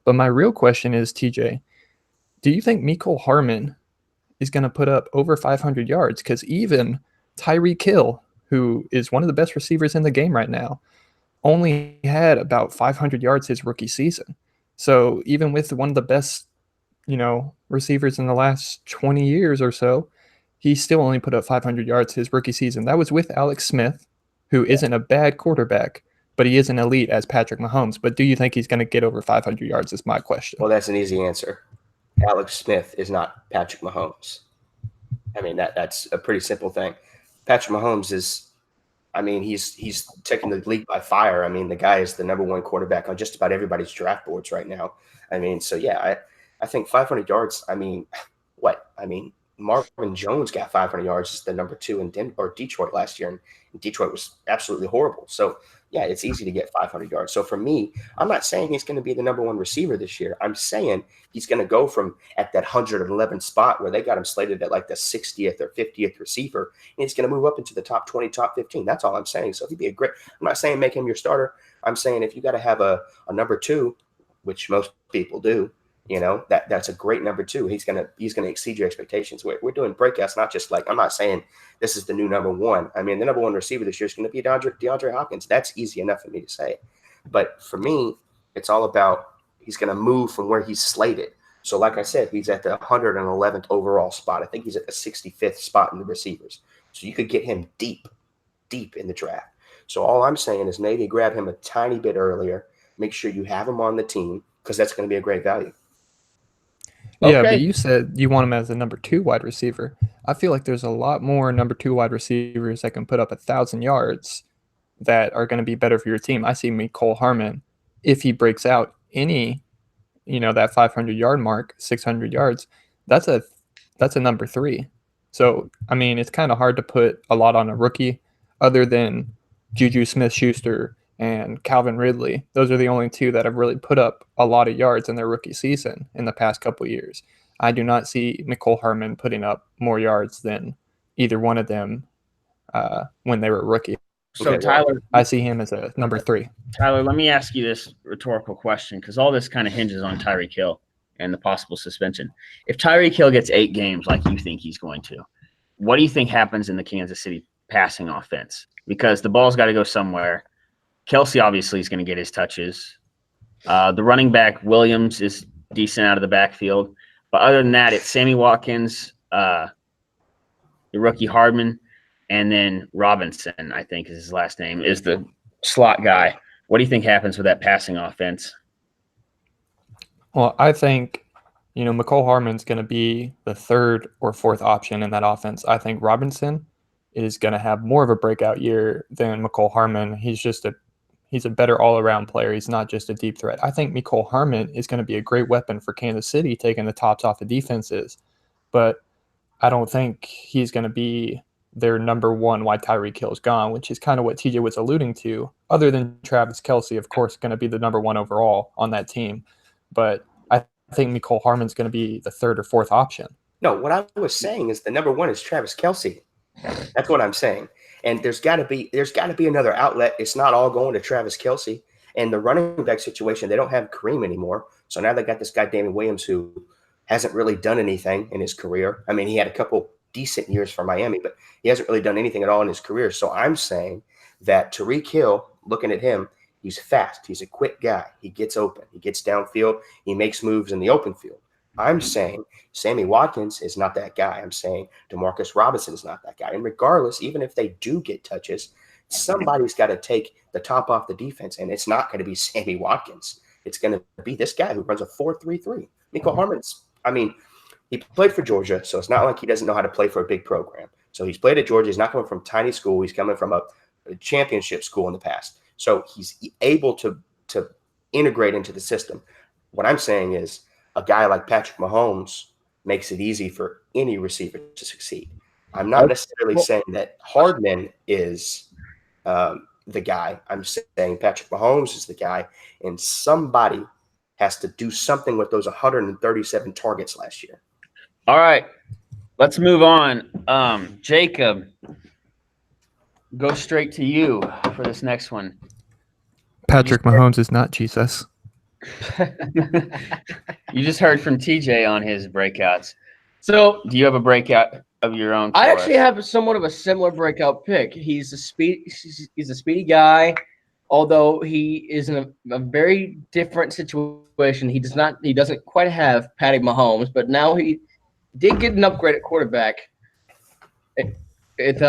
But my real question is, TJ, do you think Mecole Hardman is going to put up over 500 yards? Because even Tyreek Hill, who is one of the best receivers in the game right now, only had about 500 yards his rookie season. So even with one of the best, receivers in the last 20 years or so, he still only put up 500 yards his rookie season. That was with Alex Smith, who isn't a bad quarterback, but he isn't elite as Patrick Mahomes. But do you think he's going to get over 500 yards is my question. Well, that's an easy answer. Alex Smith is not Patrick Mahomes. I mean, that's a pretty simple thing. Patrick Mahomes is, he's taking the league by fire. I mean, the guy is the number one quarterback on just about everybody's draft boards right now. I mean, so yeah, I think 500 yards. I mean, what? I mean, Marvin Jones got 500 yards as the number 2 in Detroit last year, and Detroit was absolutely horrible. So yeah, it's easy to get 500 yards. So for me, I'm not saying he's going to be the number 1 receiver this year. I'm saying he's going to go from at that 111 spot where they got him slated at like the 60th or 50th receiver, and he's going to move up into the top 20, top 15. That's all I'm saying. So he'd be a great. I'm not saying make him your starter. I'm saying if you got to have a number 2, which most people do, that's a great number 2. He's gonna exceed your expectations. We're doing breakouts, not just like, I'm not saying this is the new number 1. I mean, the number 1 receiver this year is going to be DeAndre Hopkins. That's easy enough for me to say. But for me, it's all about he's going to move from where he's slated. So like I said, he's at the 111th overall spot. I think he's at the 65th spot in the receivers. So you could get him deep in the draft. So all I'm saying is maybe grab him a tiny bit earlier. Make sure you have him on the team because that's going to be a great value. Yeah, okay. But you said you want him as a number 2 wide receiver. I feel like there's a lot more number 2 wide receivers that can put up 1,000 yards that are going to be better for your team. I see Mecole Hardman, if he breaks out any, that 500-yard mark, 600 yards, that's a number 3. So, I mean, it's kind of hard to put a lot on a rookie other than Juju Smith-Schuster and Calvin Ridley. Those are the only 2 that have really put up a lot of yards in their rookie season in the past couple of years. I do not see Mecole Hardman putting up more yards than either one of them when they were rookie. So, Tyler, I see him as a number 3. Tyler, let me ask you this rhetorical question because all this kind of hinges on Tyreek Hill and the possible suspension. If Tyreek Hill gets 8 games like you think he's going to, what do you think happens in the Kansas City passing offense? Because the ball's got to go somewhere. Kelsey obviously is going to get his touches. The running back, Williams, is decent out of the backfield. But other than that, it's Sammy Watkins, the rookie Hardman, and then Robinson, I think is his last name, is the slot guy. What do you think happens with that passing offense? Well, I think, Mecole Hardman's going to be the 3rd or 4th option in that offense. I think Robinson is going to have more of a breakout year than Mecole Hardman. He's a better all-around player. He's not just a deep threat. I think Mecole Hardman is going to be a great weapon for Kansas City, taking the tops off the defenses. But I don't think he's going to be their number 1 while Tyreek Hill's gone, which is kind of what TJ was alluding to. Other than Travis Kelce, of course, going to be the number 1 overall on that team. But I think Mecole Hardman's going to be the 3rd or 4th option. No, what I was saying is the number 1 is Travis Kelce. That's what I'm saying. And there's got to be another outlet. It's not all going to Travis Kelce. And the running back situation, they don't have Kareem anymore. So now they got this guy, Damon Williams, who hasn't really done anything in his career. I mean, he had a couple decent years for Miami, but he hasn't really done anything at all in his career. So I'm saying that Tyreek Hill, looking at him, he's fast. He's a quick guy. He gets open. He gets downfield. He makes moves in the open field. I'm saying Sammy Watkins is not that guy. I'm saying Demarcus Robinson is not that guy. And regardless, even if they do get touches, somebody's got to take the top off the defense, and it's not going to be Sammy Watkins. It's going to be this guy who runs a 4.33. Mecole Hardman's, he played for Georgia, so it's not like he doesn't know how to play for a big program. So he's played at Georgia. He's not coming from tiny school. He's coming from a championship school in the past. So he's able to integrate into the system. What I'm saying is, a guy like Patrick Mahomes makes it easy for any receiver to succeed. I'm not necessarily saying that Hardman is the guy. I'm saying Patrick Mahomes is the guy, and somebody has to do something with those 137 targets last year. All right, let's move on. Jacob, go straight to you for this next one. Patrick Mahomes is not Jesus. You just heard from TJ on his breakouts. So, do you have a breakout of your own? I actually have somewhat of a similar breakout pick. He's a speedy guy, although he is in a very different situation. He doesn't quite have Patty Mahomes, but now he did get an upgrade at quarterback. It's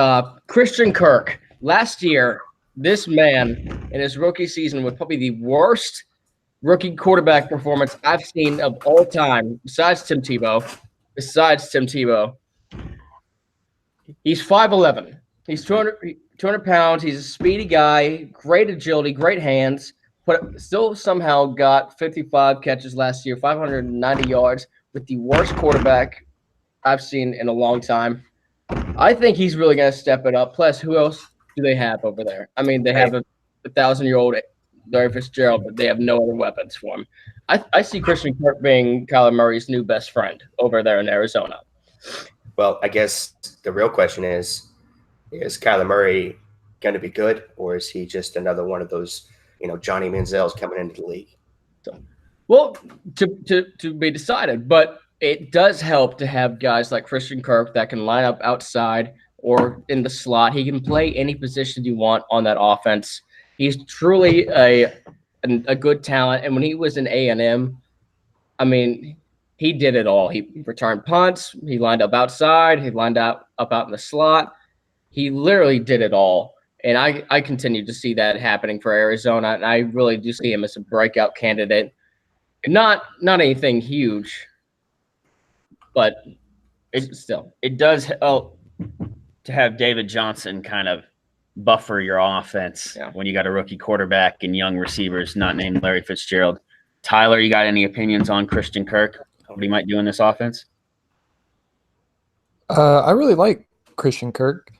Christian Kirk. Last year, this man in his rookie season was probably the worst rookie quarterback performance I've seen of all time, besides Tim Tebow. He's 5'11". He's 200 pounds. He's a speedy guy, great agility, great hands, but still somehow got 55 catches last year, 590 yards with the worst quarterback I've seen in a long time. I think he's really going to step it up. Plus, who else do they have over there? I mean, they have a 1,000-year-old Larry Fitzgerald, but they have no other weapons for him. I see Christian Kirk being Kyler Murray's new best friend over there in Arizona. Well, I guess the real question is Kyler Murray going to be good, or is he just another one of those, Johnny Manziel's coming into the league? Well, to be decided, but it does help to have guys like Christian Kirk that can line up outside or in the slot. He can play any position you want on that offense. He's truly a good talent, and when he was in A&M, I mean, he did it all. He returned punts. He lined up outside. He lined up out in the slot. He literally did it all. And I continue to see that happening for Arizona, and I really do see him as a breakout candidate. Not anything huge, but it does help to have David Johnson kind of buffer your offense when you got a rookie quarterback and young receivers not named Larry Fitzgerald. Tyler, you got any opinions on Christian Kirk? What he might do in this offense? I really like Christian Kirk.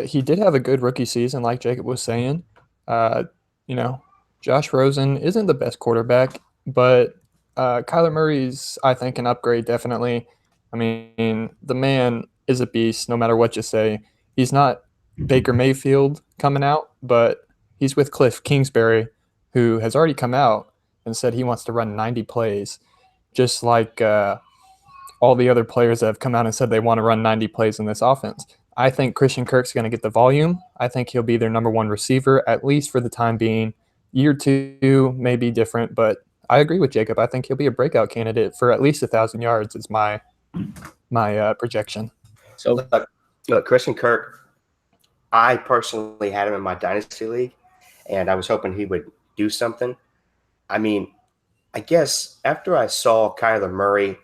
He did have a good rookie season, like Jacob was saying. Josh Rosen isn't the best quarterback, but Kyler Murray's, I think, an upgrade, definitely. I mean, the man is a beast, no matter what you say. He's not Baker Mayfield coming out, but he's with Cliff Kingsbury, who has already come out and said he wants to run 90 plays, just like all the other players that have come out and said they want to run 90 plays in this offense. I think Christian Kirk's going to get the volume. I think he'll be their number one receiver, at least for the time being. Year two may be different, but I agree with Jacob. I think he'll be a breakout candidate for at least 1,000 yards is my projection. So, look, Christian Kirk, I personally had him in my dynasty league, and I was hoping he would do something. I mean, I guess after I saw Kyler Murray,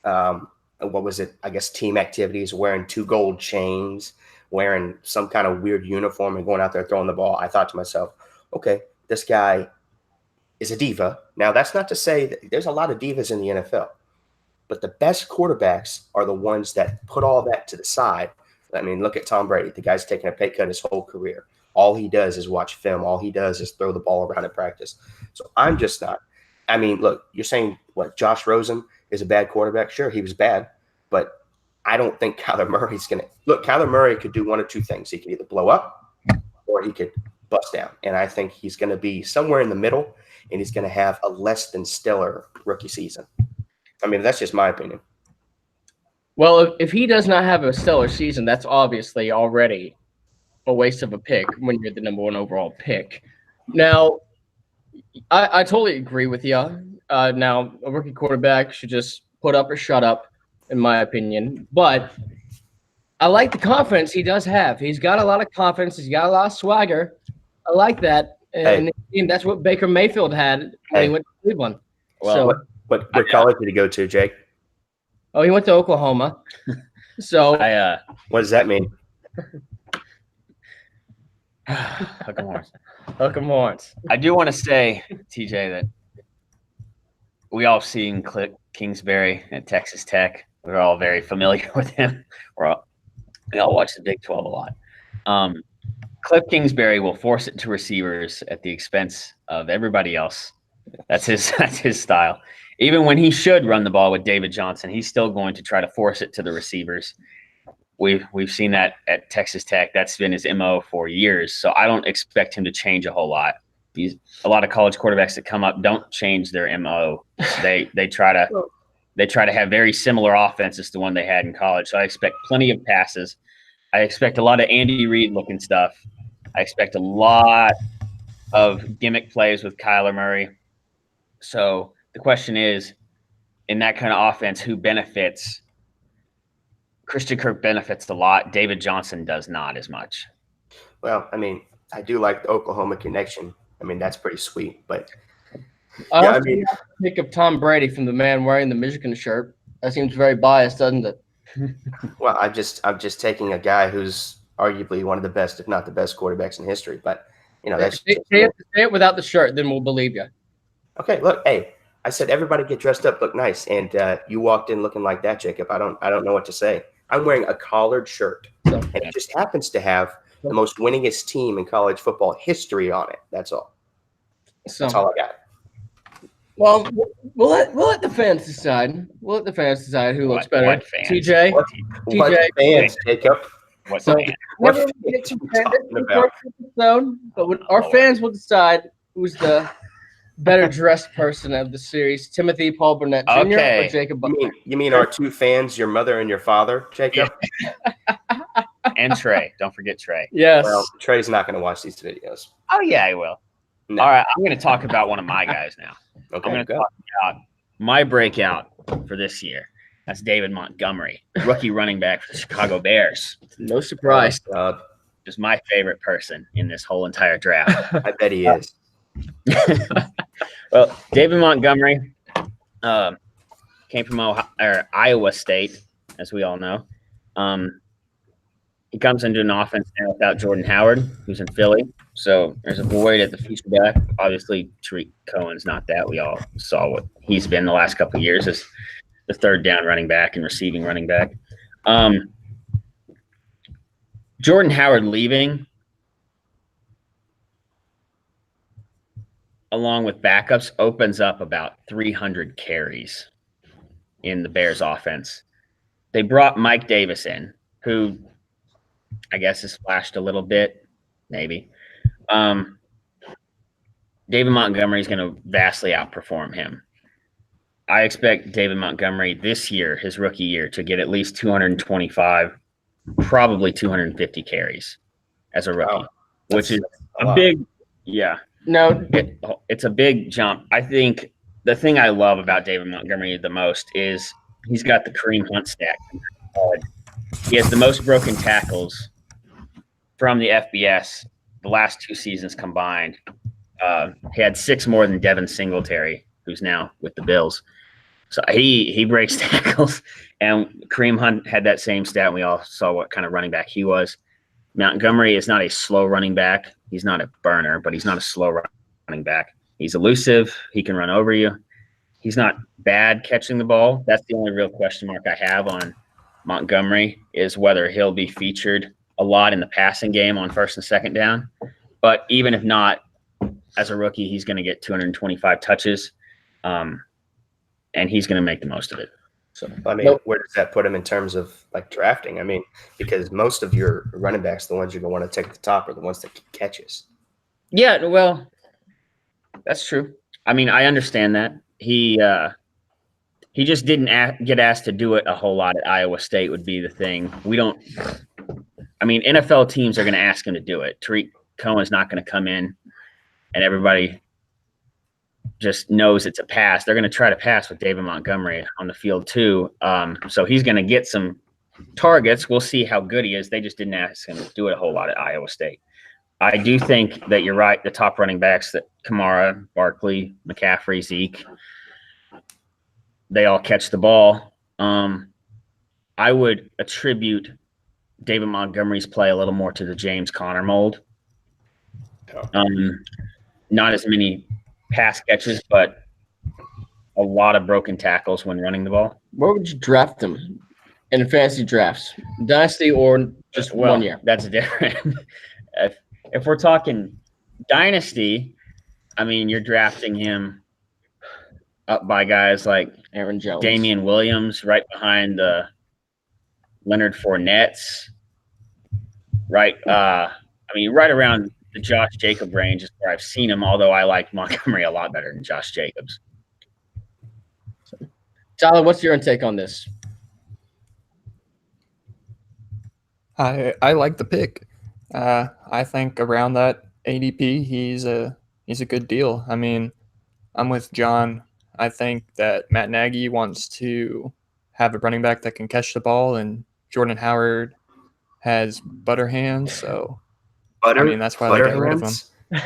what was it? I guess team activities, wearing 2 gold chains, wearing some kind of weird uniform and going out there throwing the ball, I thought to myself, okay, this guy is a diva. Now, that's not to say that there's a lot of divas in the NFL, but the best quarterbacks are the ones that put all that to the side. I mean, look at Tom Brady. The guy's taking a pay cut his whole career. All he does is watch film. All he does is throw the ball around in practice. So I'm just not. I mean, look, you're saying what? Josh Rosen is a bad quarterback? Sure, he was bad, but I don't think Kyler Murray's going to – look, Kyler Murray could do one of 2 things. He could either blow up or he could bust down. And I think he's going to be somewhere in the middle, and he's going to have a less than stellar rookie season. I mean, that's just my opinion. Well, if he does not have a stellar season, that's obviously already a waste of a pick when you're the number 1 overall pick. Now, I totally agree with you. Now, a rookie quarterback should just put up or shut up, in my opinion. But I like the confidence he does have. He's got a lot of confidence. He's got a lot of swagger. I like that. And that's what Baker Mayfield had when he went to Cleveland. Well, what college did he go to, Jake? Oh, he went to Oklahoma. So what does that mean? Hook 'em horns. Hook 'em horns. I do want to say, TJ, that we all seen Cliff Kingsbury at Texas Tech. We're all very familiar with him. We all watch the Big 12 a lot. Cliff Kingsbury will force it to receivers at the expense of everybody else. That's his style. Even when he should run the ball with David Johnson, he's still going to try to force it to the receivers. We've seen that at Texas Tech. That's been his MO for years. So I don't expect him to change a whole lot. a lot of college quarterbacks that come up don't change their MO. They try to have very similar offenses to the one they had in college. So I expect plenty of passes. I expect a lot of Andy Reid looking stuff. I expect a lot of gimmick plays with Kyler Murray. So the question is, in that kind of offense, who benefits? Christian Kirk benefits a lot. David Johnson does not as much. Well, I mean, I do like the Oklahoma connection. I mean, that's pretty sweet. But I yeah, I also mean, like the pick of Tom Brady from the man wearing the Michigan shirt. That seems very biased, doesn't it? well, I'm just taking a guy who's arguably one of the best, if not the best, quarterbacks in history. But that's say it without the shirt, then we'll believe you. okay. Look, hey, I said everybody get dressed up, look nice, and you walked in looking like that, Jacob. I don't know what to say. I'm wearing a collared shirt, and it just happens to have the most winningest team in college football history on it. That's all. That's all I got. Well, we'll let the fans decide. We'll let the fans decide who looks better. What fans? TJ, What fans, Jacob? What So- fans? What Never fans get you to fan- talking this is the about? first episode, but when our Lord. fans will decide who's the better dressed person of the series: Timothy Paul Burnett Jr. Okay. or Jacob Butler. You mean our two fans, your mother and your father, Jacob? And Trey. Don't forget Trey. Yes. Well, Trey's not going to watch these videos. Oh, yeah, I will. No. All right, I'm going to talk about one of my guys now. I'm Okay, going to go. talk about my breakout for this year. That's David Montgomery, rookie running back for the Chicago Bears. No surprise. Just my favorite person in this whole entire draft. I bet he is. Well, David Montgomery came from Iowa State, as we all know. He comes into an offense now without Jordan Howard, who's in Philly. So there's a void at the future back. Obviously, Tariq Cohen's not that. We all saw what he's been the last couple of years as the third down running back and receiving running back. Jordan Howard leaving, along with backups, opens up about 300 carries in the Bears offense. They brought Mike Davis in, who I guess has flashed a little bit, maybe. David Montgomery is going to vastly outperform him. I expect David Montgomery this year, his rookie year, to get at least 225, probably 250 carries as a rookie, which is a big, yeah. No, It's a big jump. I think the thing I love about David Montgomery the most is he's got the Kareem Hunt stack. He has the most broken tackles from the FBS the last 2 seasons combined. He had 6 more than Devin Singletary, who's now with the Bills. So he breaks tackles, and Kareem Hunt had that same stat. And we all saw what kind of running back he was. Montgomery is not a slow running back. He's not a burner, but he's not a slow running back. He's elusive. He can run over you. He's not bad catching the ball. That's the only real question mark I have on Montgomery, is whether he'll be featured a lot in the passing game on first and second down. But even if not, as a rookie, he's going to get 225 touches, and he's going to make the most of it. So, I mean, where does that put him in terms of like drafting? I mean, because most of your running backs, the ones you're going to want to take at the top, are the ones that get catches. Yeah, well, that's true. I mean, I understand that. He just didn't get asked to do it a whole lot at Iowa State would be the thing. I mean, NFL teams are going to ask him to do it. Tariq Cohen's not going to come in and everybody just knows it's a pass. They're going to try to pass with David Montgomery on the field too. So he's going to get some targets. We'll see how good he is. They just didn't ask him to do it a whole lot at Iowa State. I do think that you're right. The top running backs, that Kamara, Barkley, McCaffrey, Zeke, they all catch the ball. I would attribute David Montgomery's play a little more to the James Conner mold. Not as many pass catches, but a lot of broken tackles when running the ball. where would you draft him in fantasy drafts? Dynasty or just 1 year? That's different. If we're talking dynasty, I mean, you're drafting him up by guys like Aaron Jones, Damian Williams, right behind the Leonard Fournette's, right? I mean, right around the Josh Jacobs range is where I've seen him, although I like Montgomery a lot better than Josh Jacobs. Tyler, what's your intake on this? I like the pick. I think around that ADP, he's a good deal. I mean, I'm with John. I think that Matt Nagy wants to have a running back that can catch the ball, and Jordan Howard has butter hands, so I mean that's why they got rid of him.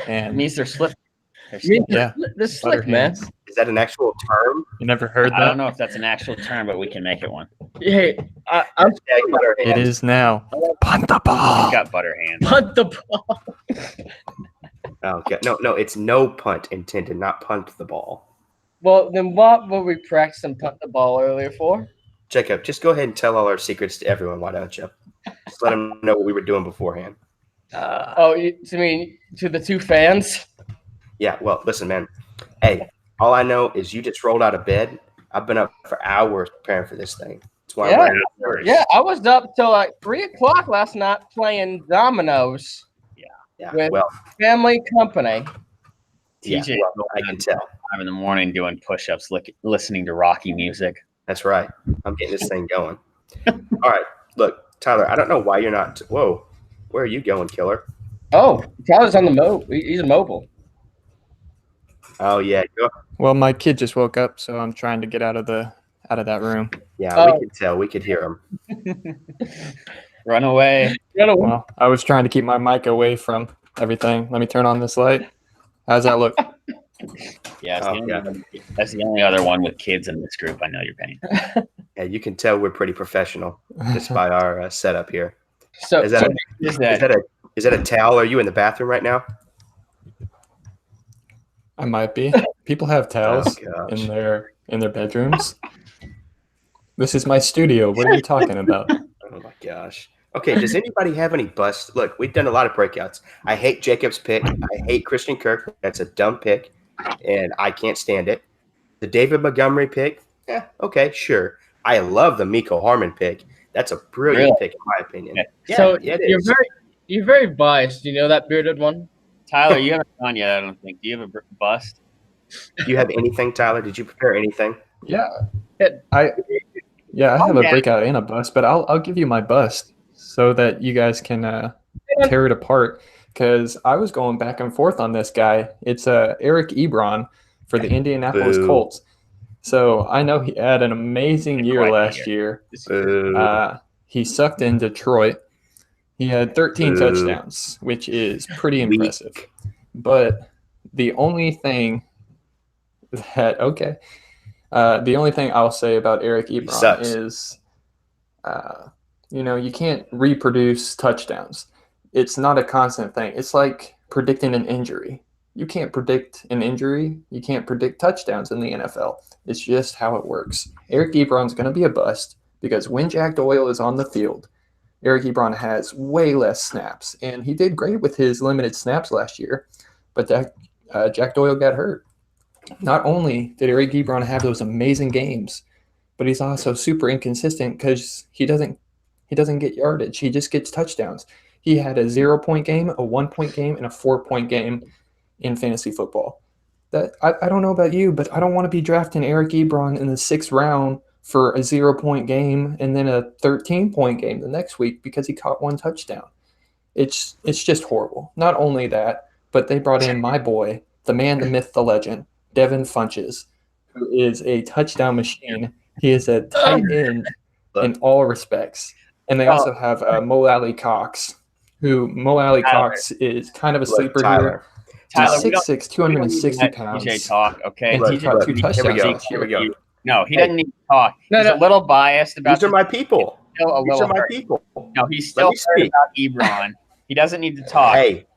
It means they're slick. Yeah, They're slick, man. Is that an actual term? You never heard that? I don't know if that's an actual term, but we can make it one. Hey, It is now. Punt the ball. He's got butter hands. punt the ball. Okay. No, it's no punt intended, not punt the ball. Well, then what were we practicing punt the ball earlier for? Jacob, just go ahead and tell all our secrets to everyone, why don't you? Just let them know what we were doing beforehand. You mean to the two fans? Yeah, well, listen, man. Hey, all I know is you just rolled out of bed. I've been up for hours preparing for this thing. That's why I'm wearing it first. Yeah, I was up till like 3:00 last night playing dominoes. Yeah, with well, family company. TJ, well, I can tell. 5 in the morning doing push-ups, listening to Rocky music. That's right. I'm getting this thing going. All right, look, Tyler, I don't know why you're not. Whoa, where are you going, killer? Oh, Tyler's on the move. He's a mobile. Oh yeah, go. Well, my kid just woke up, so I'm trying to get out of that room. Yeah, we could tell. We could hear him. Run away. Well, I was trying to keep my mic away from everything. Let me turn on this light. How's that look? Yeah, that's the only other one with kids in this group I know you're paying. Yeah, you can tell we're pretty professional just by our setup here. So Is that a towel? Are you in the bathroom right now? I might be. People have towels in their bedrooms. This is my studio. What are you talking about? Oh my gosh. Okay, does anybody have any busts? Look, we've done a lot of breakouts. I hate Jacob's pick. I hate Christian Kirk. That's a dumb pick, and I can't stand it. The David Montgomery pick, okay, sure. I love the Mecole Hardman pick. That's a brilliant pick, in my opinion. Yeah, so you're very biased. Do you know that bearded one? Tyler, you haven't gone yet, I don't think. Do you have a bust? Do you have anything, Tyler? Did you prepare anything? Yeah. I have a breakout and a bust, but I'll give you my bust so that you guys can tear it apart, because I was going back and forth on this guy. It's Eric Ebron for the Indianapolis Colts. So I know he had an amazing year last year. He sucked in Detroit. He had 13 touchdowns, which is pretty impressive. But the only thing I'll say about Eric Ebron is, you can't reproduce touchdowns. It's not a constant thing. It's like predicting an injury. You can't predict an injury. You can't predict touchdowns in the NFL. It's just how it works. Eric Ebron's going to be a bust because when Jack Doyle is on the field, Eric Ebron has way less snaps, and he did great with his limited snaps last year, but Jack Doyle got hurt. Not only did Eric Ebron have those amazing games, but he's also super inconsistent because he doesn't get yardage. He just gets touchdowns. He had a 0-point game, a 1-point game, and a 4-point game in fantasy football. That I don't know about you, but I don't want to be drafting Eric Ebron in the 6th round for a 0-point game and then a 13-point game the next week because he caught 1 touchdown. It's just horrible. Not only that, but they brought in my boy, the man, the myth, the legend, Devin Funchess, who is a touchdown machine. He is a tight end in all respects. And they also have Mo Alley Cox, Cox is kind of a sleeper here. He's 6'6", 260 pounds. TJ talk, okay? And he caught 2 touchdowns. Here we go. No, he doesn't need to talk. He's a little biased about. These are my people. These are my people. No, he's still hurt about Ebron. He doesn't need to talk. Hey,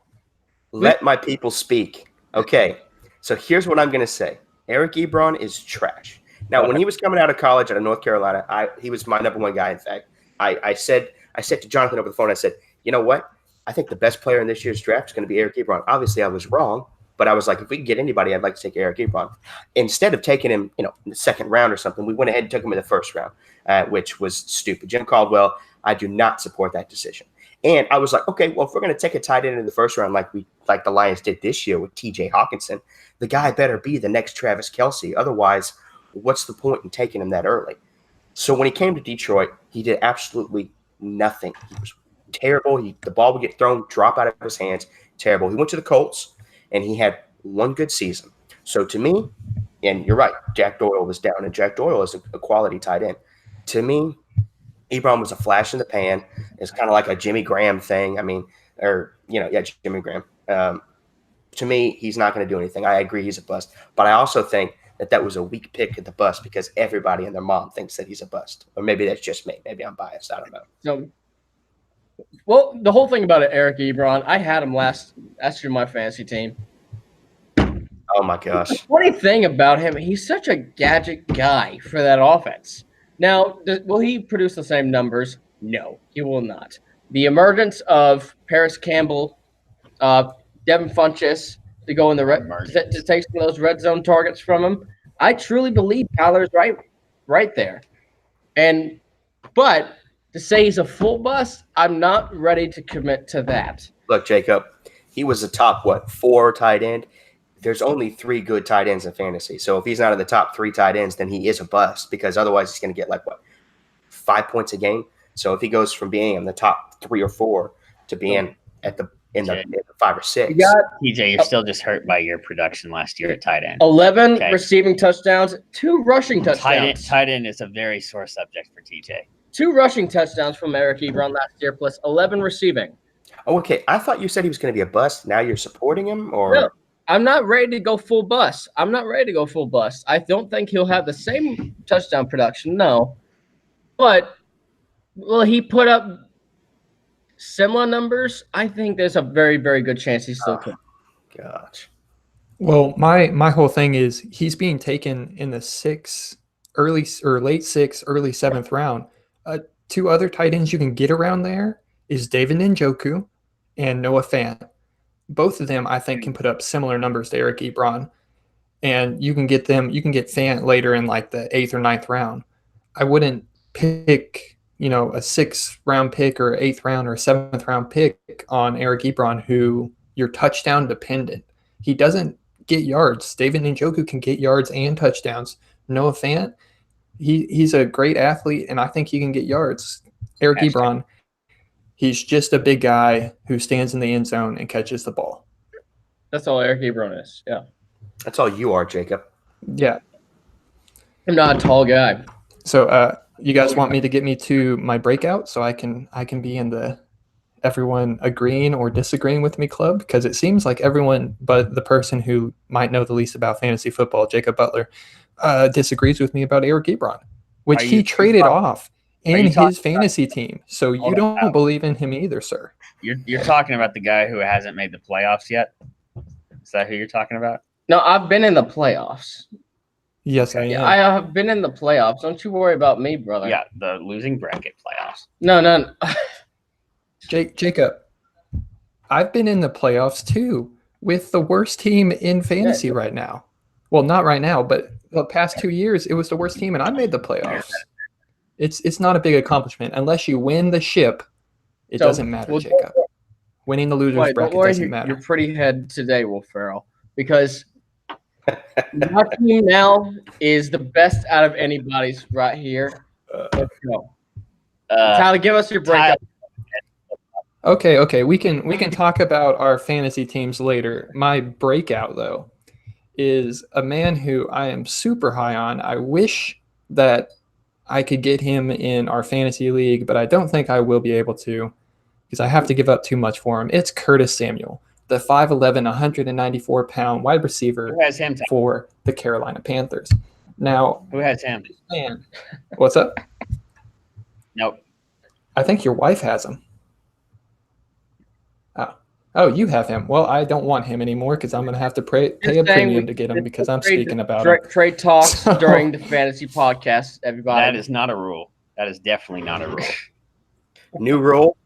let my people speak. Okay, so here's what I'm going to say. Eric Ebron is trash. Now, when he was coming out of college out of North Carolina, he was my number 1 guy. In fact, I said to Jonathan over the phone, I said, you know what? I think the best player in this year's draft is going to be Eric Ebron. Obviously, I was wrong, but I was like, if we can get anybody, I'd like to take Eric Ebron. Instead of taking him, in the 2nd round or something, we went ahead and took him in the 1st round, which was stupid. Jim Caldwell, I do not support that decision. And I was like, okay, well, if we're going to take a tight end in the first round like the Lions did this year with T.J. Hawkinson, the guy better be the next Travis Kelce. Otherwise, what's the point in taking him that early? So when he came to Detroit, he did absolutely nothing. He was terrible. The ball would get thrown, drop out of his hands. Terrible. He went to the Colts, and he had one good season. So to me, and you're right, Jack Doyle was down, and Jack Doyle is a quality tight end. To me, Ebron was a flash in the pan. It's kind of like a Jimmy Graham thing. I mean, Jimmy Graham. To me, he's not going to do anything. I agree he's a bust. But I also think that was a weak pick at the bust because everybody and their mom thinks that he's a bust. Or maybe that's just me. Maybe I'm biased. I don't know. So, well, the whole thing about it, Eric Ebron, I had him last year in my fantasy team. Oh, my gosh. The funny thing about him, he's such a gadget guy for that offense. Now, will he produce the same numbers? No, he will not. The emergence of Paris Campbell, Devin Funchess to go in the to take some of those red zone targets from him, I truly believe Kyler's right there. But to say he's a full bust, I'm not ready to commit to that. Look, Jacob, he was a top 4 tight end. There's only 3 good tight ends in fantasy. So if he's not in the top 3 tight ends, then he is a bust because otherwise he's going to get 5 points a game. So if he goes from being in the top 3 or 4 to being in the 5 or 6. TJ, you're still just hurt by your production last year at tight end. 11 receiving touchdowns, 2 rushing touchdowns. Tight end is a very sore subject for TJ. 2 rushing touchdowns from Eric Ebron last year, plus 11 receiving. Oh, okay. I thought you said he was going to be a bust. Now you're supporting him, or no? I'm not ready to go full bust. I don't think he'll have the same touchdown production, no. But will he put up similar numbers? I think there's a very, very good chance he still can. Gosh. Well, my whole thing is he's being taken in the late 6th, early 7th round. 2 other tight ends you can get around there is David Njoku and Noah Fant. Both of them, I think, can put up similar numbers to Eric Ebron. And you can get Fant later in the 8th or 9th round. I wouldn't pick, a 6th round pick or 8th round or 7th round pick on Eric Ebron, who you're touchdown dependent. He doesn't get yards. David Njoku can get yards and touchdowns. Noah Fant, he's a great athlete, and I think he can get yards. Eric Ebron, he's just a big guy who stands in the end zone and catches the ball. That's all Eric Ebron is. Yeah. That's all you are, Jacob. Yeah. I'm not a tall guy. So you guys want me to get me to my breakout so I can be in the everyone agreeing or disagreeing with me club? Because it seems like everyone but the person who might know the least about fantasy football, Jacob Butler, disagrees with me about Eric Ebron, which he traded off in his fantasy team. So you don't believe in him either, sir. You're talking about the guy who hasn't made the playoffs yet? Is that who you're talking about? No, I've been in the playoffs. Yes, I am. I have been in the playoffs. Don't you worry about me, brother. Yeah, the losing bracket playoffs. No. Jacob, I've been in the playoffs too with the worst team in fantasy right now. Well, not right now, but the past 2 years, it was the worst team, and I made the playoffs. It's not a big accomplishment. Unless you win the ship, it doesn't matter, Jacob. Winning the losers bracket doesn't matter. You're pretty head today, Will Ferrell, because my team now is the best out of anybody's right here. Let's go. Tyler, give us your breakout. Okay. We can talk about our fantasy teams later. My breakout, though, is a man who I am super high on. I wish that I could get him in our fantasy league, but I don't think I will be able to because I have to give up too much for him. It's Curtis Samuel, the 5'11", 194-pound wide receiver for the Carolina Panthers. Now, who has him? Man, what's up? Nope. I think your wife has him. Oh, you have him. Well, I don't want him anymore because I'm going to have to pay a premium to get him because I'm speaking about him. Trade talks during the fantasy podcast, everybody. That is not a rule. That is definitely not a rule. New rule.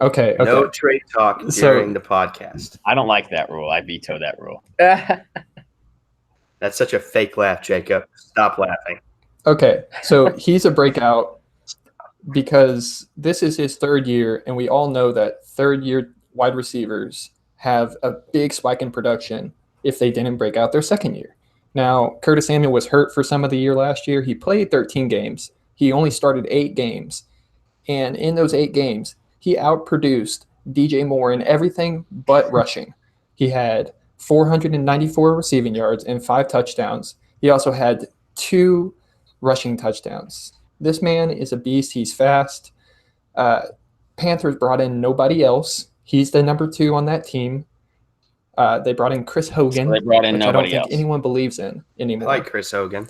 Okay. No trade talk during the podcast. I don't like that rule. I veto that rule. That's such a fake laugh, Jacob. Stop laughing. Okay, so he's a breakout. because this is his third year, and we all know that third-year wide receivers have a big spike in production if they didn't break out their second year. Now, Curtis Samuel was hurt for some of the year last year. He played 13 games. He only started 8 games. And in those 8 games, he outproduced DJ Moore in everything but rushing. He had 494 receiving yards and 5 touchdowns. He also had 2 rushing touchdowns. This man is a beast. He's fast. Panthers brought in nobody else. He's the number 2 on that team. They brought in Chris Hogan, So they brought in which I don't nobody think else. anyone believes in I anymore. like Chris Hogan.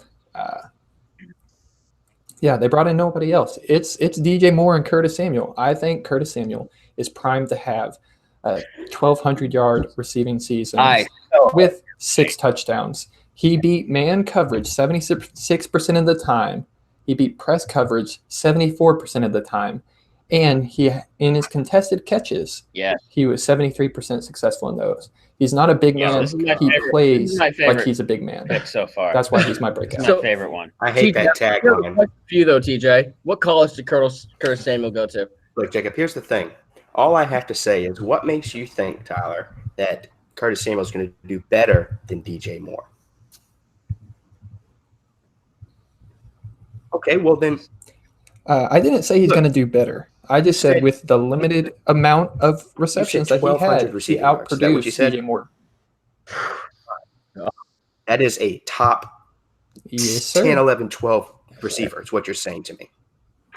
Yeah, they brought in nobody else. It's DJ Moore and Curtis Samuel. I think Curtis Samuel is primed to have a 1,200-yard receiving season with 6 touchdowns. He beat man coverage 76% of the time. He beat press coverage 74% of the time. And he, in his contested catches, he was 73% successful in those. He's not a big man. He plays like he's a big man. Pick so far. That's why he's my breakout. It's my favorite one. I hate that tagline. For you though, TJ, what college did Curtis Samuel go to? Look, Jacob, here's the thing. All I have to say is, what makes you think, Tyler, that Curtis Samuel is going to do better than DJ Moore? Okay, well then. I didn't say he's going to do better. I just said with the limited amount of receptions that he had, he outproduced DJ Moore. That is a top 10, 11, 12 receiver is what you're saying to me.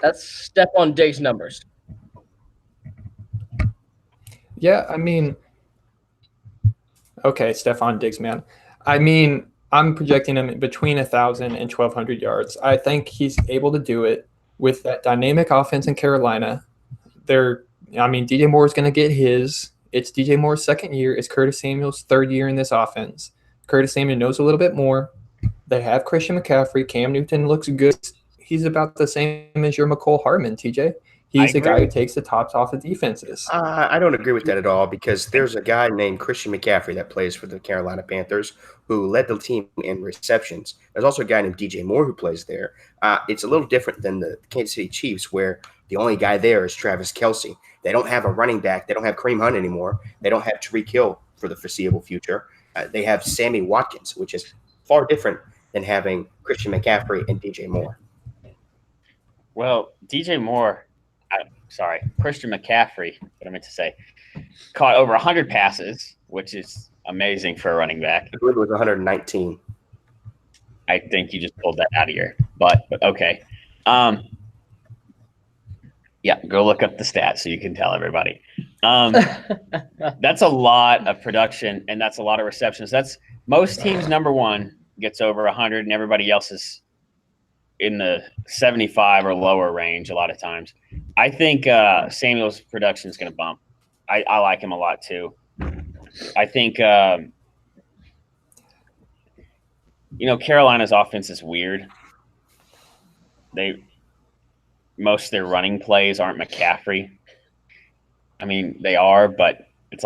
That's Stephon Diggs numbers. Yeah, I mean, okay, Stephon Diggs, man. I mean, I'm projecting him between 1,000 and 1,200 yards. I think he's able to do it with that dynamic offense in Carolina. DJ Moore is going to get his. It's DJ Moore's second year. It's Curtis Samuel's third year in this offense. Curtis Samuel knows a little bit more. They have Christian McCaffrey. Cam Newton looks good. He's about the same as your McCole Hardman, TJ. He's the guy who takes the tops off of defenses. I don't agree with that at all, because there's a guy named Christian McCaffrey that plays for the Carolina Panthers who led the team in receptions. There's also a guy named DJ Moore who plays there. It's a little different than the Kansas City Chiefs, where the only guy there is Travis Kelce. They don't have a running back. They don't have Kareem Hunt anymore. They don't have Tyreek Hill for the foreseeable future. They have Sammy Watkins, which is far different than having Christian McCaffrey and DJ Moore. Well, DJ Moore, Christian McCaffrey, what I meant to say, caught over 100 passes, which is amazing for a running back. I believe it was 119. I think you just pulled that out of your butt, but okay. Yeah, go look up the stats so you can tell everybody. That's a lot of production, and that's a lot of receptions. That's most teams' number 1 gets over 100, and everybody else is in the 75 or lower range a lot of times. I think Samuel's production is going to bump. I like him a lot too. I think Carolina's offense is weird. Most of their running plays aren't McCaffrey. I mean, they are, but it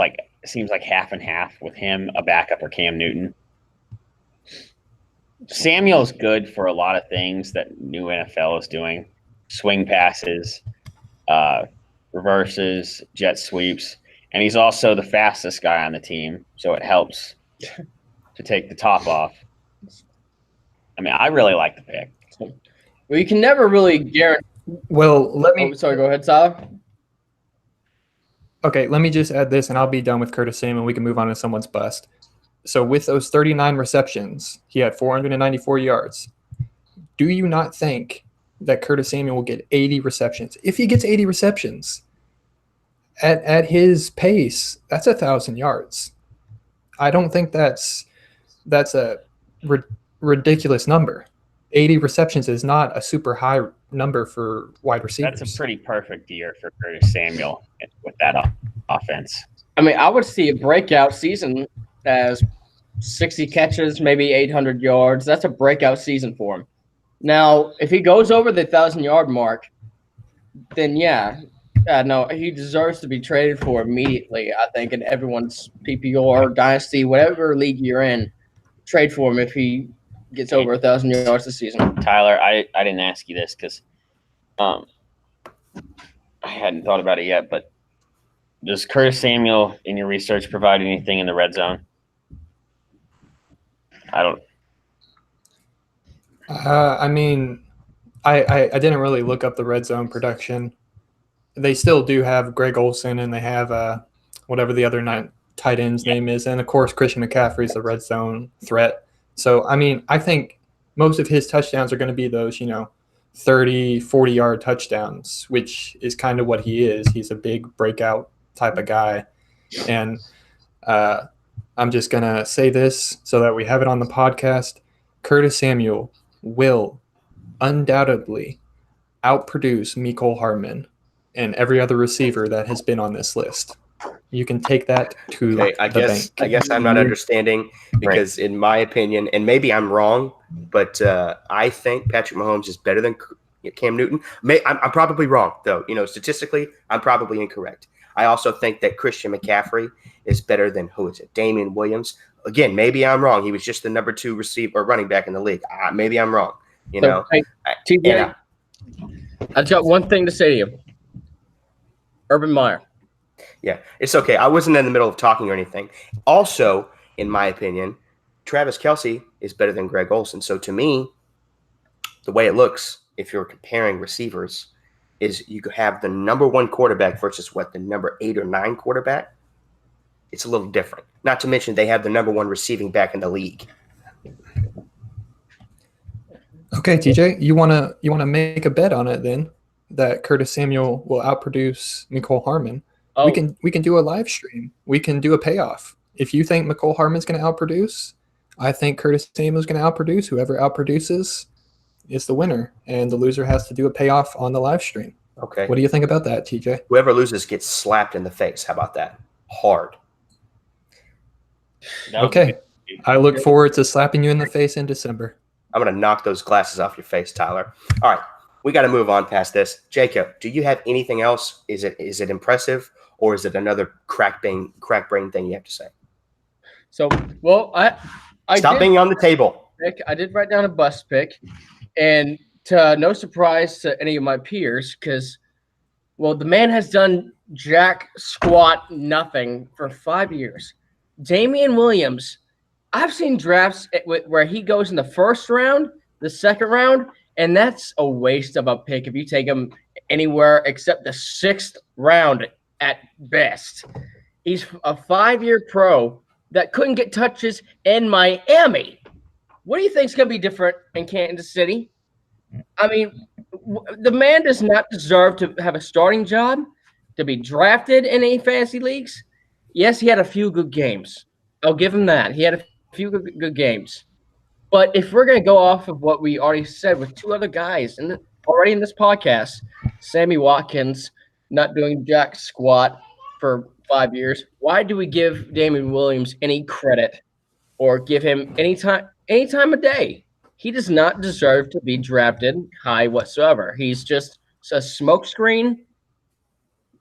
seems like half and half with him, a backup, or Cam Newton. Samuel's good for a lot of things that new NFL is doing: swing passes, reverses, jet sweeps, and he's also the fastest guy on the team, so it helps to take the top off. I mean, I really like the pick. Well, you can never really guarantee. Well, let me. Sorry, go ahead, Tyler. Okay, let me just add this, and I'll be done with Curtis Samuel. We can move on to someone's bust. So with those 39 receptions, he had 494 yards. Do you not think that Curtis Samuel will get 80 receptions? If he gets 80 receptions at his pace, that's 1,000 yards. I don't think that's a ridiculous number. 80 receptions is not a super high number for wide receivers. That's a pretty perfect year for Curtis Samuel with that offense. I mean, I would see a breakout season as 60 catches, maybe 800 yards. That's a breakout season for him. Now, if he goes over the 1,000-yard mark, then no, he deserves to be traded for immediately, I think, in everyone's PPR, Dynasty, whatever league you're in. Trade for him if he gets over 1,000 yards this season. Tyler, I didn't ask you this because I hadn't thought about it yet, but does Curtis Samuel in your research provide anything in the red zone? I don't. I mean, I didn't really look up the red zone production. They still do have Greg Olsen, and they have whatever the other tight end's name is, and of course Christian McCaffrey's a red zone threat. So I mean, I think most of his touchdowns are going to be those 30, 40-yard touchdowns, which is kind of what he is. He's a big breakout type of guy, and I'm just gonna say this so that we have it on the podcast. Curtis Samuel will undoubtedly outproduce Mecole Hardman and every other receiver that has been on this list. You can take that to the bank. I guess I'm not understanding because, in my opinion, and maybe I'm wrong, but I think Patrick Mahomes is better than Cam Newton. I'm probably wrong, though. Statistically, I'm probably incorrect. I also think that Christian McCaffrey is better than Damian Williams. Again, maybe I'm wrong. He was just the number 2 receiver or running back in the league. Maybe I'm wrong. Hey, TJ, I've got one thing to say to you. Urban Meyer. Yeah, it's okay. I wasn't in the middle of talking or anything. Also, in my opinion, Travis Kelce is better than Greg Olsen. So to me, the way it looks, if you're comparing receivers, is you have the number 1 quarterback versus the number 8 or 9 quarterback. It's a little different. Not to mention they have the number 1 receiving back in the league. Okay, TJ, you wanna make a bet on it then that Curtis Samuel will outproduce Mecole Hardman? Oh. We can do a live stream. We can do a payoff. If you think Mecole Hardman's going to outproduce, I think Curtis Samuel's going to outproduce. Whoever outproduces is the winner, and the loser has to do a payoff on the live stream. Okay. What do you think about that, TJ? Whoever loses gets slapped in the face. How about that? Hard. Okay. I look forward to slapping you in the face in December. I'm going to knock those glasses off your face, Tyler. All right. We got to move on past this. Jacob, do you have anything else? Is it impressive, or is it another crack brain thing you have to say? So, well, I Stop being on the table. I did write down a bust pick, and to no surprise to any of my peers, because, well, the man has done jack squat nothing for 5 years. Damian Williams, I've seen drafts where he goes in the first round, the second round, and that's a waste of a pick if you take him anywhere except the 6th round at best. He's a 5-year pro that couldn't get touches in Miami. What do you think is going to be different in Kansas City? I mean, the man does not deserve to have a starting job, to be drafted in any fantasy leagues. Yes, he had a few good games. I'll give him that. He had a few good games. But if we're going to go off of what we already said with 2 other guys already in this podcast, Sammy Watkins not doing jack squat for 5 years, why do we give Damian Williams any credit or give him any time of day? He does not deserve to be drafted high whatsoever. He's just a smokescreen.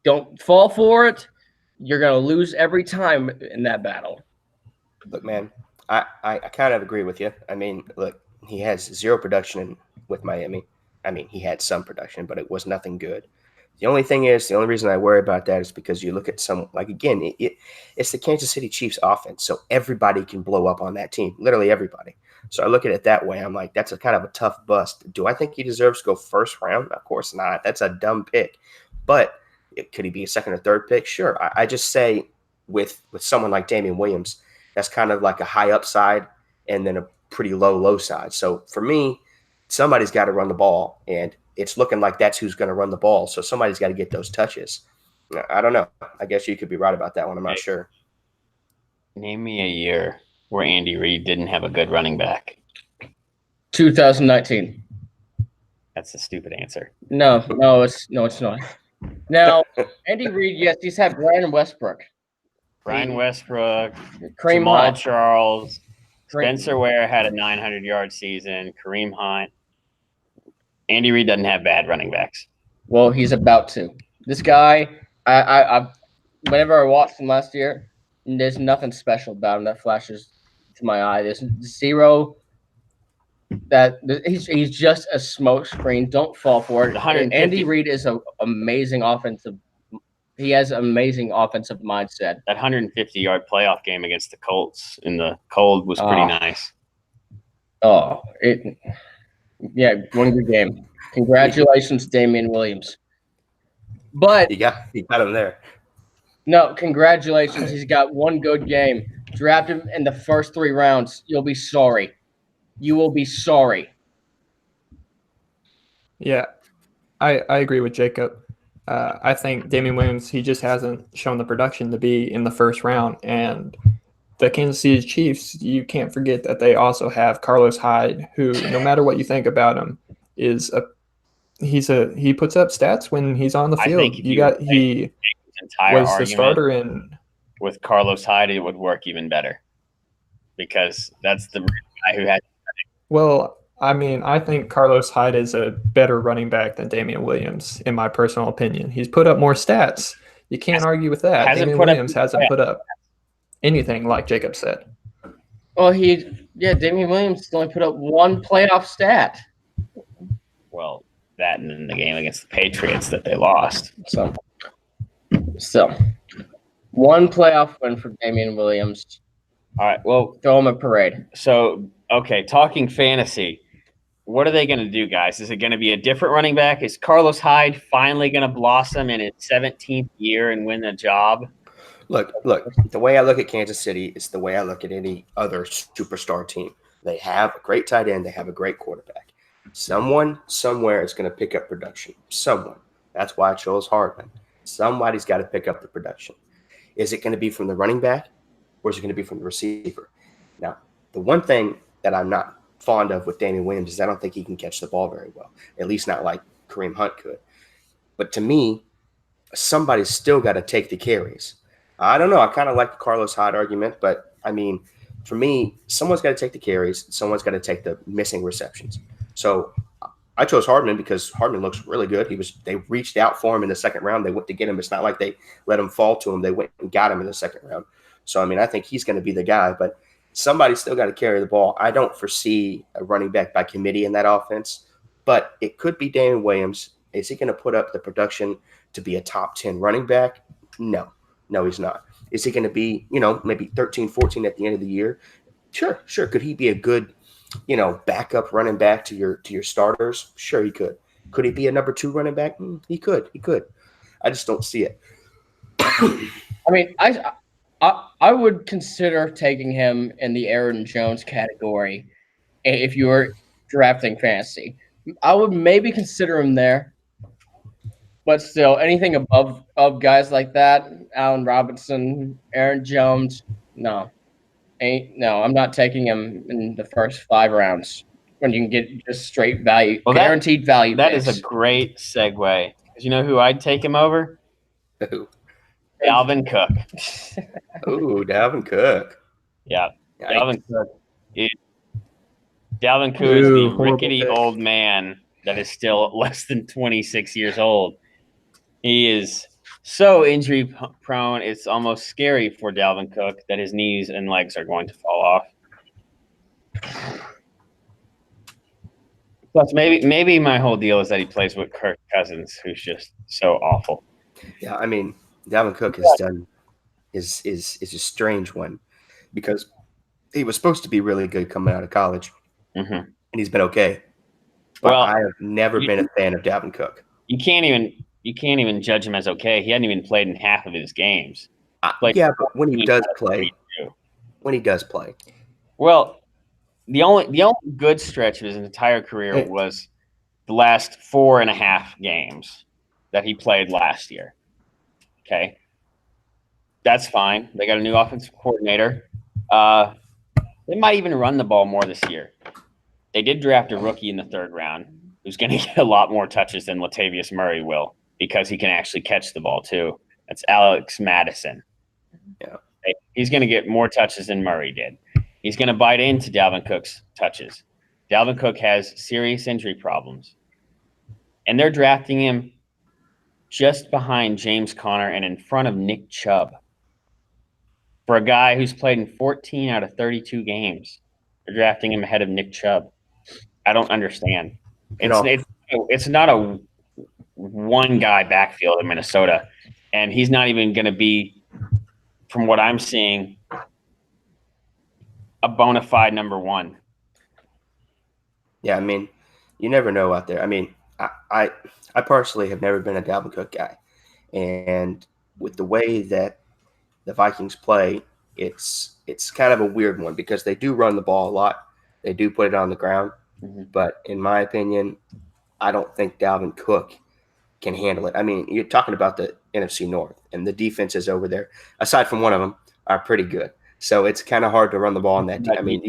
Don't fall for it. You're going to lose every time in that battle. Look, man, I kind of agree with you. I mean, look, he has 0 production with Miami. I mean, he had some production, but it was nothing good. The only reason I worry about that is because you look at it's the Kansas City Chiefs offense, so everybody can blow up on that team, literally everybody. So I look at it that way. I'm like, that's a kind of a tough bust. Do I think he deserves to go first round? Of course not. That's a dumb pick. But could he be a 2nd or 3rd pick? Sure. I just say with someone like Damian Williams, that's kind of like a high upside and then a pretty low side. So for me, somebody's got to run the ball, and it's looking like that's who's going to run the ball. So somebody's got to get those touches. I don't know. I guess you could be right about that one. I'm not sure. Name me a year where Andy Reid didn't have a good running back. 2019. That's a stupid answer. No, it's not. Now, Andy Reid, yes, he's had Brian Westbrook. Brian Westbrook, Kareem Jamal Hunt. Charles, Spencer Ware had a 900-yard season, Kareem Hunt. Andy Reid doesn't have bad running backs. Well, he's about to. This guy, I whenever I watched him last year, there's nothing special about him that flashes to my eye. There's 0 that he's just a smokescreen. Don't fall for it. 150. Andy Reid is an amazing offensive. He has amazing offensive mindset. That 150-yard playoff game against the Colts in the cold was pretty nice. Oh, one good game. Congratulations, Damian Williams. But he got him there. No, congratulations. He's got one good game. Draft him in the first 3 rounds. You'll be sorry. You will be sorry. Yeah, I agree with Jacob. I think Damian Williams, he just hasn't shown the production to be in the first round. And the Kansas City Chiefs, you can't forget that they also have Carlos Hyde, who, no matter what you think about him, he puts up stats when he's on the field. He was the starter in with Carlos Hyde, it would work even better because that's the guy who had. Well, I mean, I think Carlos Hyde is a better running back than Damian Williams, in my personal opinion. He's put up more stats. You can't argue with that. Damian Williams hasn't put up anything like Jacob said. Well, Damian Williams only put up one playoff stat. Well, that and in the game against the Patriots that they lost. So one playoff win for Damian Williams. All right, well, throw him a parade. So, okay, talking fantasy, what are they going to do, guys? Is it going to be a different running back? Is Carlos Hyde finally going to blossom in his 17th year and win the job? Look, the way I look at Kansas City is the way I look at any other superstar team. They have a great tight end. They have a great quarterback. Someone somewhere is going to pick up production. Someone. That's why I chose Hardman. Somebody's got to pick up the production. Is it going to be from the running back or is it going to be from the receiver? Now, the one thing that I'm not fond of with Damian Williams is I don't think he can catch the ball very well, at least not like Kareem Hunt could. But to me, somebody's still got to take the carries. I don't know. I kind of like the Carlos Hyde argument, but I mean, for me, someone's got to take the carries. Someone's got to take the missing receptions. So I chose Hardman because Hardman looks really good. They reached out for him in the second round. They went to get him. It's not like they let him fall to him. They went and got him in the second round. So, I mean, I think he's going to be the guy, but somebody's still got to carry the ball. I don't foresee a running back by committee in that offense, but it could be Damian Williams. Is he going to put up the production to be a top 10 running back? No, he's not. Is he going to be, maybe 13, 14 at the end of the year? Sure. Could he be a good, backup running back to your starters? Sure, he could. Could he be a number 2 running back? He could. I just don't see it. I mean, I would consider taking him in the Aaron Jones category if you were drafting fantasy. I would maybe consider him there, but still, anything above guys like that, Allen Robinson, Aaron Jones, no, I'm not taking him in the first 5 rounds when you can get just straight value, guaranteed value. That is a great segue. Because you know who I'd take him over? Who? Dalvin Cook. Ooh, Dalvin Cook. Yeah, Dalvin Cook. Dalvin Cook is the rickety old man that is still less than 26 years old. He is so injury prone. It's almost scary for Dalvin Cook that his knees and legs are going to fall off. Plus, maybe my whole deal is that he plays with Kirk Cousins, who's just so awful. Yeah, I mean, Dalvin Cook has done is a strange one because he was supposed to be really good coming out of college, and he's been okay. But I have never been a fan of Dalvin Cook. You can't even judge him as okay. He hadn't even played in half of his games. Yeah, but when he does play, well, the only good stretch of his entire career was the last 4.5 games that he played last year. Okay, that's fine. They got a new offensive coordinator. They might even run the ball more this year. They did draft a rookie in the 3rd round who's going to get a lot more touches than Latavius Murray will because he can actually catch the ball too. That's Alex Madison. Yeah, he's going to get more touches than Murray did. He's going to bite into Dalvin Cook's touches. Dalvin Cook has serious injury problems, and they're drafting him just behind James Conner and in front of Nick Chubb. For a guy who's played in 14 out of 32 games, they're drafting him ahead of Nick Chubb. I don't understand. You know, It's not a one guy backfield in Minnesota, and he's not even going to be, from what I'm seeing, a bona fide number one. yeah, I mean, you never know out there. I mean, I personally have never been a Dalvin Cook guy, and with the way that the Vikings play, it's kind of a weird one because they do run the ball a lot. They do put it on the ground, but in my opinion, I don't think Dalvin Cook can handle it. I mean, you're talking about the NFC North, and the defenses over there, aside from one of them, are pretty good. So it's kind of hard to run the ball in that. I mean,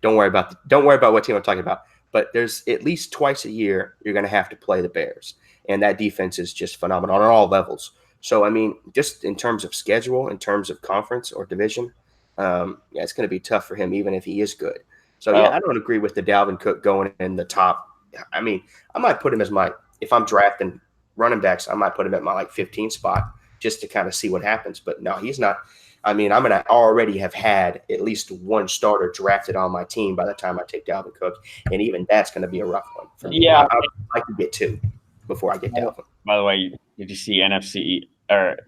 don't worry about what team I'm talking about. But there's at least twice a year you're going to have to play the Bears, and that defense is just phenomenal on all levels. So I mean, just in terms of schedule, in terms of conference or division, yeah, it's going to be tough for him, even if he is good. So yeah, I don't agree with the Dalvin Cook going in the top. I mean, I might put him as if I'm drafting running backs, I might put him at my 15 spot just to kind of see what happens. But no, he's not. I mean, I'm going to already have had at least one starter drafted on my team by the time I take Dalvin Cook, and even that's going to be a rough one for me. Yeah, I'd like to get two before I get Dalvin. By the way, did you see NFC or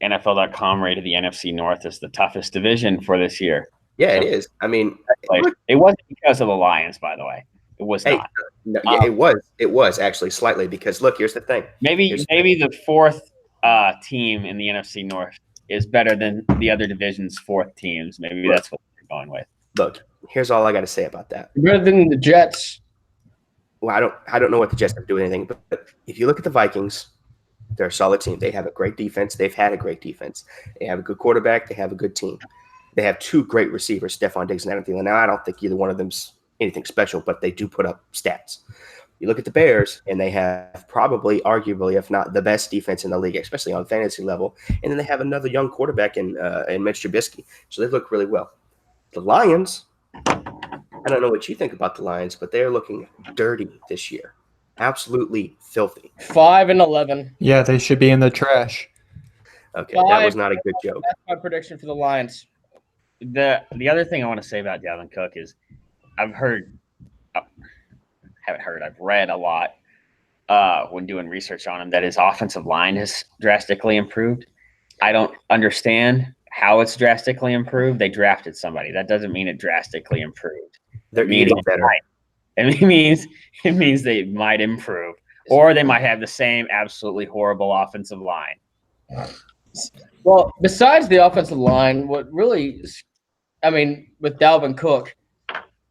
NFL.com rated the NFC North as the toughest division for this year? Yeah, it is. I mean, it wasn't because of the Lions, by the way. It was not. No, yeah, it was. It was actually slightly because look, here's the thing. Maybe the fourth team in the NFC North is better than the other division's fourth teams. Maybe that's what they're going with. Look, here's all I got to say about that. Better than the Jets. Well, I don't know what the Jets are doing anything, but if you look at the Vikings, they're a solid team. They have a great defense. They've had a great defense. They have a good quarterback. They have a good team. They have two great receivers, Stephon Diggs and Adam Thielen. Now, I don't think either one of them's anything special, but they do put up stats. You look at the Bears, and they have probably, arguably, if not the best defense in the league, especially on fantasy level. And then they have another young quarterback in Mitch Trubisky. So they look really well. The Lions, I don't know what you think about the Lions, but they're looking dirty this year. Absolutely filthy. 5-11. Yeah, they should be in the trash. Okay, that was not a good joke. That's my prediction for the Lions. The other thing I want to say about Dalvin Cook is I've read a lot when doing research on him that his offensive line has drastically improved. I don't understand how it's drastically improved. They drafted somebody. That doesn't mean it drastically improved. They're eating better. It means they might improve, or they might have the same absolutely horrible offensive line. Well, besides the offensive line, what really, with Dalvin Cook,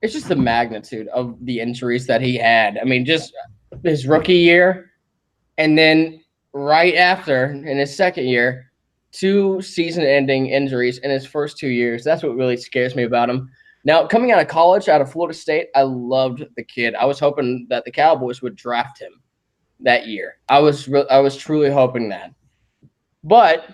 it's just the magnitude of the injuries that he had. I mean, just his rookie year, and then right after, in his second year, 2 season-ending injuries in his first 2 years. That's what really scares me about him. Now, coming out of college, out of Florida State, I loved the kid. I was hoping that the Cowboys would draft him that year. I was truly hoping that. But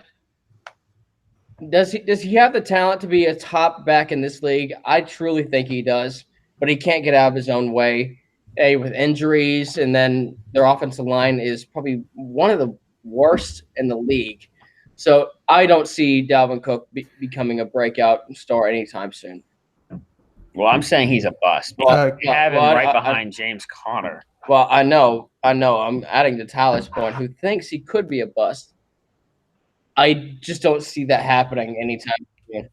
does he have the talent to be a top back in this league? I truly think he does, but he can't get out of his own way. With injuries, and then their offensive line is probably one of the worst in the league. So I don't see Dalvin Cook becoming a breakout star anytime soon. Well, I'm saying he's a bust. Well, you have him right behind James Conner. Well, I know. I'm adding to Tyler's point, who thinks he could be a bust. I just don't see that happening anytime soon.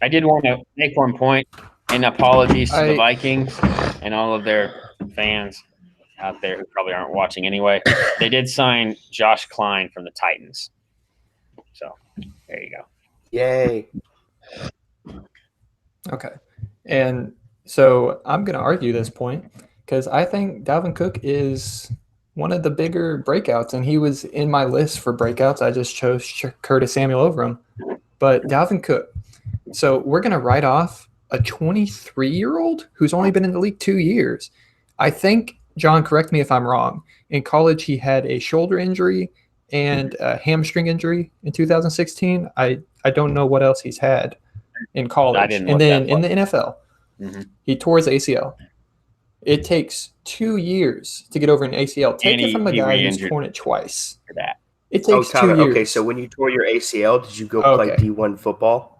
I did want to make one point, and apologies to the Vikings and all of their fans out there who probably aren't watching anyway. They did sign Josh Klein from the Titans. So there you go. Yay. Okay. And so I'm going to argue this point because I think Dalvin Cook is one of the bigger breakouts, and he was in my list for breakouts. I just chose Curtis Samuel over him. But Dalvin Cook. So we're going to write off a 23-year-old who's only been in the league 2 years. I think, John, correct me if I'm wrong. In college, he had a shoulder injury and a hamstring injury in 2016. I don't know what else he's had in college. And then in the NFL, he tore his ACL. It takes 2 years to get over an ACL. Take it from a guy who's torn it twice. For that. It takes Tyler, 2 years. Okay, so when you tore your ACL, did you go play D1 football?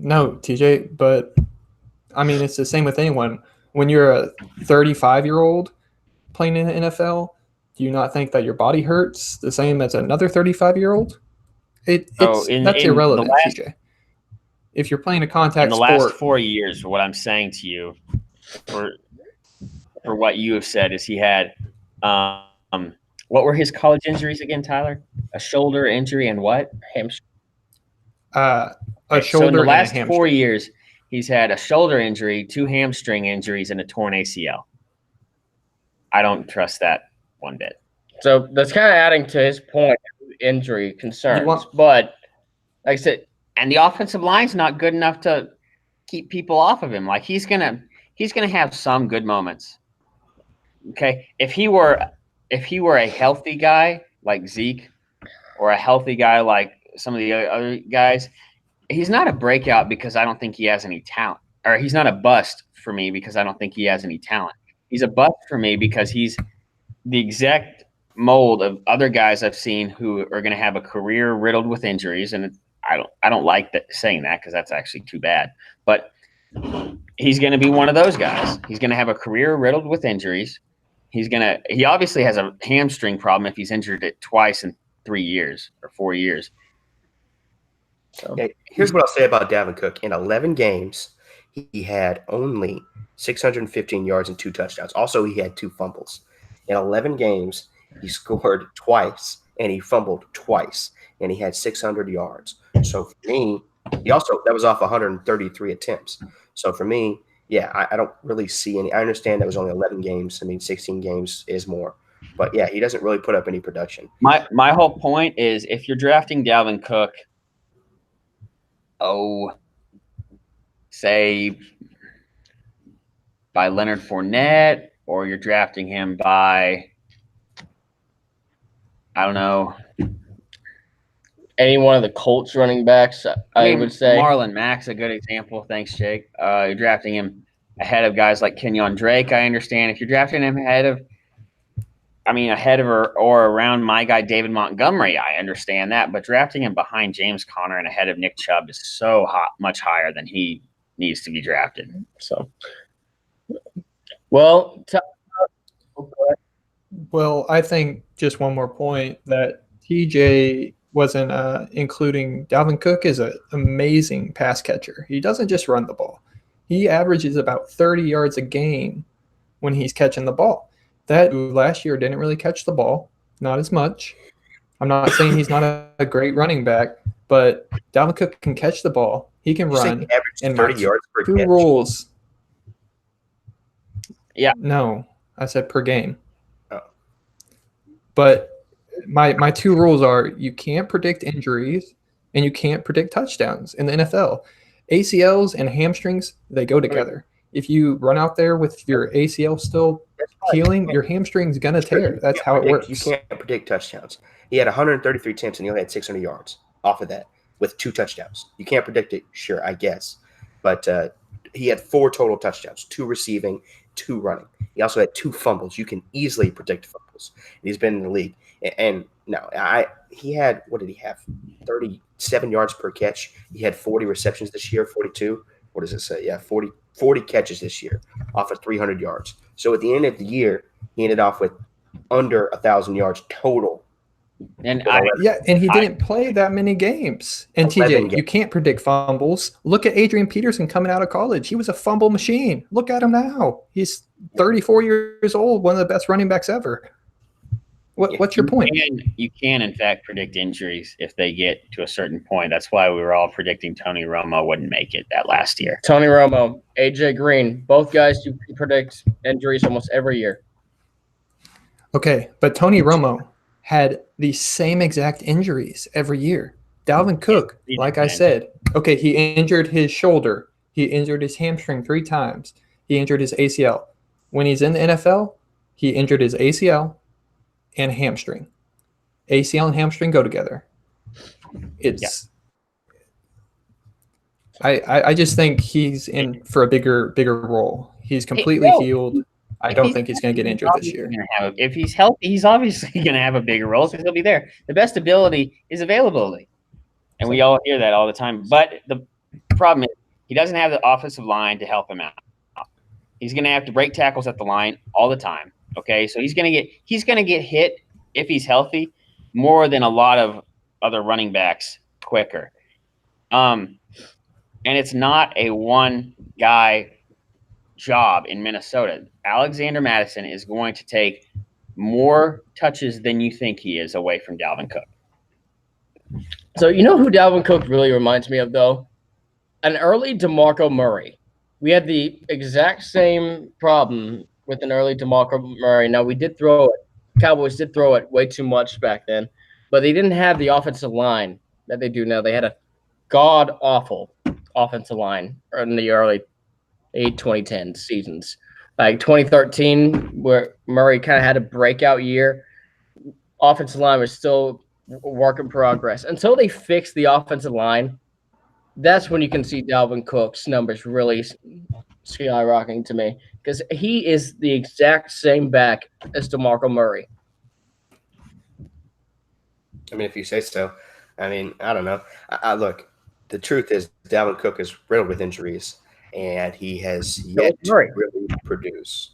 No, TJ, but I mean, it's the same with anyone. When you're a 35-year-old playing in the NFL, do you not think that your body hurts the same as another 35-year-old? That's irrelevant, TJ. If you're playing a contact in the sport, last 4 years, what I'm saying to you for what you have said is he had what were his college injuries again, Tyler? A shoulder injury and what? Hamstring. a So shoulder in the and a last 4 hamstring. years, he's had a shoulder injury, 2 hamstring injuries, and a torn ACL. I don't trust that one bit. So that's kind of adding to his point, injury concerns. But like I said, and the offensive line's not good enough to keep people off of him. Like he's gonna have some good moments. Okay, if he were a healthy guy like Zeke, or a healthy guy like some of the other guys, he's not a breakout because I don't think he has any talent, or he's not a bust for me because I don't think he has any talent. He's a bust for me because he's the exact mold of other guys I've seen who are going to have a career riddled with injuries, and I don't like saying that because that's actually too bad. But he's going to be one of those guys. He's going to have a career riddled with injuries. He obviously has a hamstring problem if he's injured it twice in 3 years or 4 years. So okay, here's what I'll say about Dalvin Cook. In 11 games, he had only 615 yards and 2 touchdowns. Also, he had 2 fumbles. In 11 games, he scored twice and he fumbled twice, and he had 600 yards. So for me, that was off 133 attempts. So for me, yeah, I don't really see any. I understand that was only 11 games. I mean, 16 games is more. But, yeah, he doesn't really put up any production. My whole point is if you're drafting Dalvin Cook, say by Leonard Fournette, or you're drafting him by, I don't know, any one of the Colts running backs, I would say. Marlon Mack's a good example. Thanks, Jake. You're drafting him ahead of guys like Kenyon Drake, I understand. If you're drafting him ahead of or around my guy David Montgomery, I understand that. But drafting him behind James Conner and ahead of Nick Chubb is so much higher than he needs to be drafted. So, well, I think just one more point that TJ wasn't including Dalvin Cook is an amazing pass catcher. He doesn't just run the ball. He averages about 30 yards a game when he's catching the ball. That last year didn't really catch the ball, not as much. I'm not saying he's not a great running back, but Dalvin Cook can catch the ball. He can run. And 30 yards per catch. 2 rules. Yeah. No, I said per game. Oh. But my 2 rules are you can't predict injuries and you can't predict touchdowns in the NFL. ACLs and hamstrings, they go together. If you run out there with your ACL still healing, your hamstring's going to tear. That's how it works. You can't predict touchdowns. He had 133 attempts and he only had 600 yards off of that with 2 touchdowns. You can't predict it, sure, I guess. But he had 4 total touchdowns, 2 receiving, 2 running. He also had 2 fumbles. You can easily predict fumbles. He's been in the league. And no, he had, what did he have? 37 yards per catch. He had 40 receptions this year, 42. What does it say? Yeah, 40 catches this year off of 300 yards. So at the end of the year, he ended off with under 1,000 yards total. And he didn't play that many games. And TJ, you can't predict fumbles. Look at Adrian Peterson coming out of college. He was a fumble machine. Look at him now. He's 34 years old, one of the best running backs ever. What's your point? You can, in fact, predict injuries if they get to a certain point. That's why we were all predicting Tony Romo wouldn't make it that last year. Tony Romo, AJ Green, both guys who predict injuries almost every year. Okay, but Tony Romo had the same exact injuries every year. Dalvin Cook, like I said, okay, he injured his shoulder. He injured his hamstring 3 times. He injured his ACL. When he's in the NFL, he injured his ACL and hamstring. ACL and hamstring go together. I just think he's in for a bigger role. He's completely healed. I don't think he's going to get injured this year. If he's healthy, he's obviously going to have a bigger role because he'll be there. The best ability is availability. And we all hear that all the time. But problem is he doesn't have the offensive line to help him out. He's going to have to break tackles at the line all the time. Okay, so he's going to get hit if he's healthy more than a lot of other running backs quicker. And it's not a one guy job in Minnesota. Alexander Mattison is going to take more touches than you think he is away from Dalvin Cook. So you know who Dalvin Cook really reminds me of, though? An early DeMarco Murray. We had the exact same problem with an early DeMarco Murray. Now, we did throw it. Cowboys did throw it way too much back then, but they didn't have the offensive line that they do now. They had a god-awful offensive line in the early 2010 seasons. Like 2013, where Murray kind of had a breakout year, offensive line was still a work in progress. Until they fixed the offensive line, that's when you can see Dalvin Cook's numbers really skyrocketing to me, because he is the exact same back as DeMarco Murray. I mean, if you say so. I mean, I don't know. I look, the truth is Dalvin Cook is riddled with injuries, and he has yet to really produce.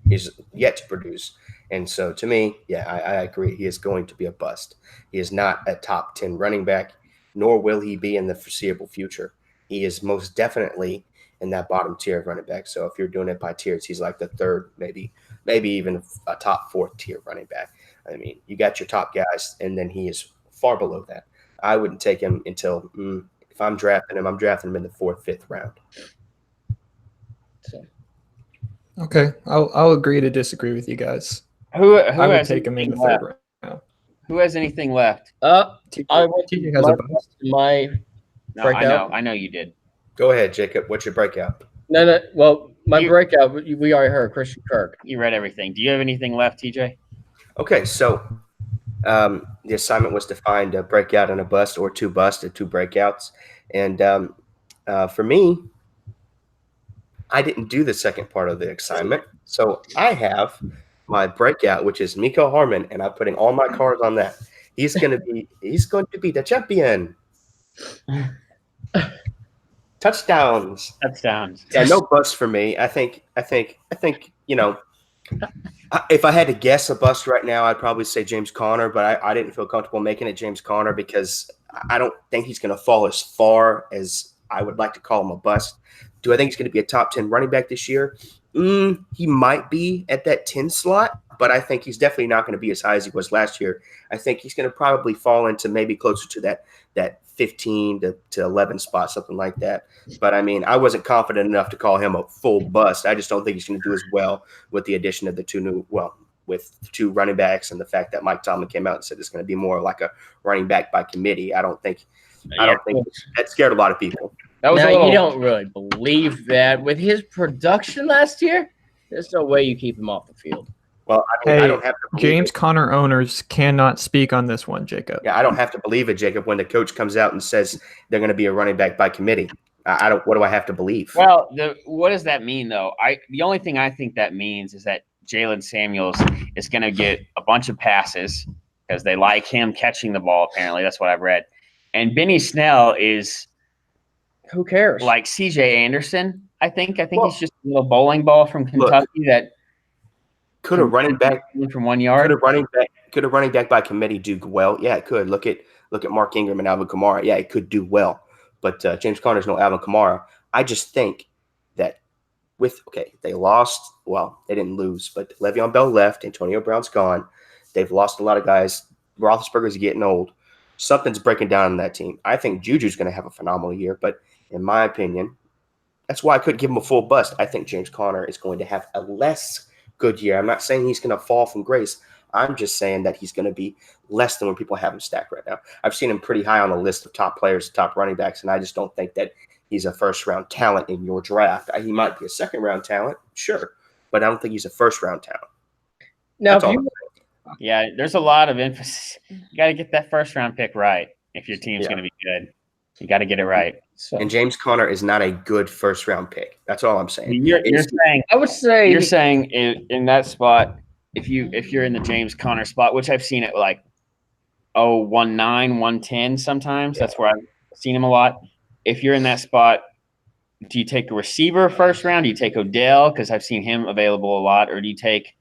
He's yet to produce. And so to me, yeah, I agree. He is going to be a bust. He is not a top 10 running back, nor will he be in the foreseeable future. He is most definitely in that bottom tier of running back. So if you're doing it by tiers, he's like the third, maybe even a top fourth tier running back. I mean, you got your top guys, and then he is far below that. I wouldn't take him until if I'm drafting him in the 4th, 5th round. So. Okay, I'll agree to disagree with you guys. Who I would take him in the 3rd round. Who has anything left? TJ has a bust. My breakout. I know you did. Go ahead, Jacob. What's your breakout? No. Well, my breakout, we already heard Christian Kirk. You read everything. Do you have anything left, TJ? Okay, so the assignment was to find a breakout and a bust, or 2 busts or 2 breakouts. And for me, I didn't do the second part of the assignment. So I have my breakout, which is Miko Harmon, and I'm putting all my cards on that. He's going to be the champion. Touchdowns. Yeah, no bust for me. I think, you know, if I had to guess a bust right now, I'd probably say James Conner, but I didn't feel comfortable making it James Conner because I don't think he's going to fall as far as I would like to call him a bust. Do I think he's going to be a top 10 running back this year? He might be at that 10 slot, but I think he's definitely not going to be as high as he was last year. I think he's going to probably fall into maybe closer to that 15 to 11 spot, something like that. But, I mean, I wasn't confident enough to call him a full bust. I just don't think he's going to do as well with the addition of with 2 running backs and the fact that Mike Tomlin came out and said it's going to be more like a running back by committee. I don't think that scared a lot of people. You don't really believe that. With his production last year, there's no way you keep him off the field. Well, I mean, I don't have to believe James Conner owners cannot speak on this one, Jacob. Yeah, I don't have to believe it, Jacob, when the coach comes out and says they're going to be a running back by committee. What do I have to believe? Well, what does that mean, though? The only thing I think that means is that Jalen Samuels is going to get a bunch of passes because they like him catching the ball, apparently. That's what I've read. And Benny Snell is – who cares? Like CJ Anderson, I think he's just a little bowling ball from Kentucky that could a running back from 1 yard. Could a running back by committee do well? Yeah, it could. Look at Mark Ingram and Alvin Kamara. Yeah, it could do well. But James Conner's no Alvin Kamara. I just think that they lost. Well, they didn't lose, but Le'Veon Bell left. Antonio Brown's gone. They've lost a lot of guys. Roethlisberger's getting old. Something's breaking down in that team. I think Juju's going to have a phenomenal year, but in my opinion, that's why I couldn't give him a full bust. I think James Conner is going to have a less good year. I'm not saying he's going to fall from grace. I'm just saying that he's going to be less than where people have him stacked right now. I've seen him pretty high on the list of top players, top running backs, and I just don't think that he's a first-round talent in your draft. He might be a second-round talent, sure, but I don't think he's a first-round talent. Now, yeah, there's a lot of emphasis. You got to get that first-round pick right if your team's going to be good. You got to get it right. So. And James Conner is not a good first-round pick. That's all I'm saying. You're saying in that spot, if you're in the James Conner spot, which I've seen it like 1.9, 1.10 sometimes. That's where I've seen him a lot. if you're in that spot, do you take a receiver first round? Do you take Odell? Because I've seen him available a lot. Or do you take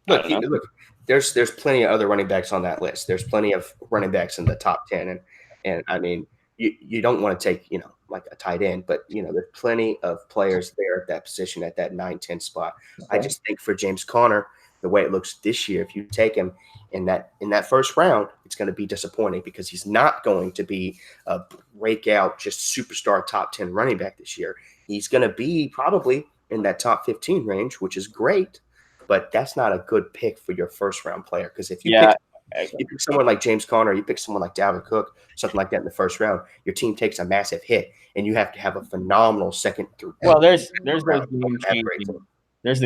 Look, there's plenty of other running backs on that list. There's plenty of running backs in the top 10. And I mean, you don't want to take, like a tight end, but, there's plenty of players there at that position at that 9-10 spot. I just think for James Conner, the way it looks this year, if you take him in that first round, it's going to be disappointing because he's not going to be a breakout, just superstar top 10 running back this year. He's going to be probably in that top 15 range, which is great. But that's not a good pick for your first round player because if you pick someone like James Conner, you pick someone like Dalvin Cook, something like that in the first round, your team takes a massive hit, and you have to have a phenomenal second through. Well, there's the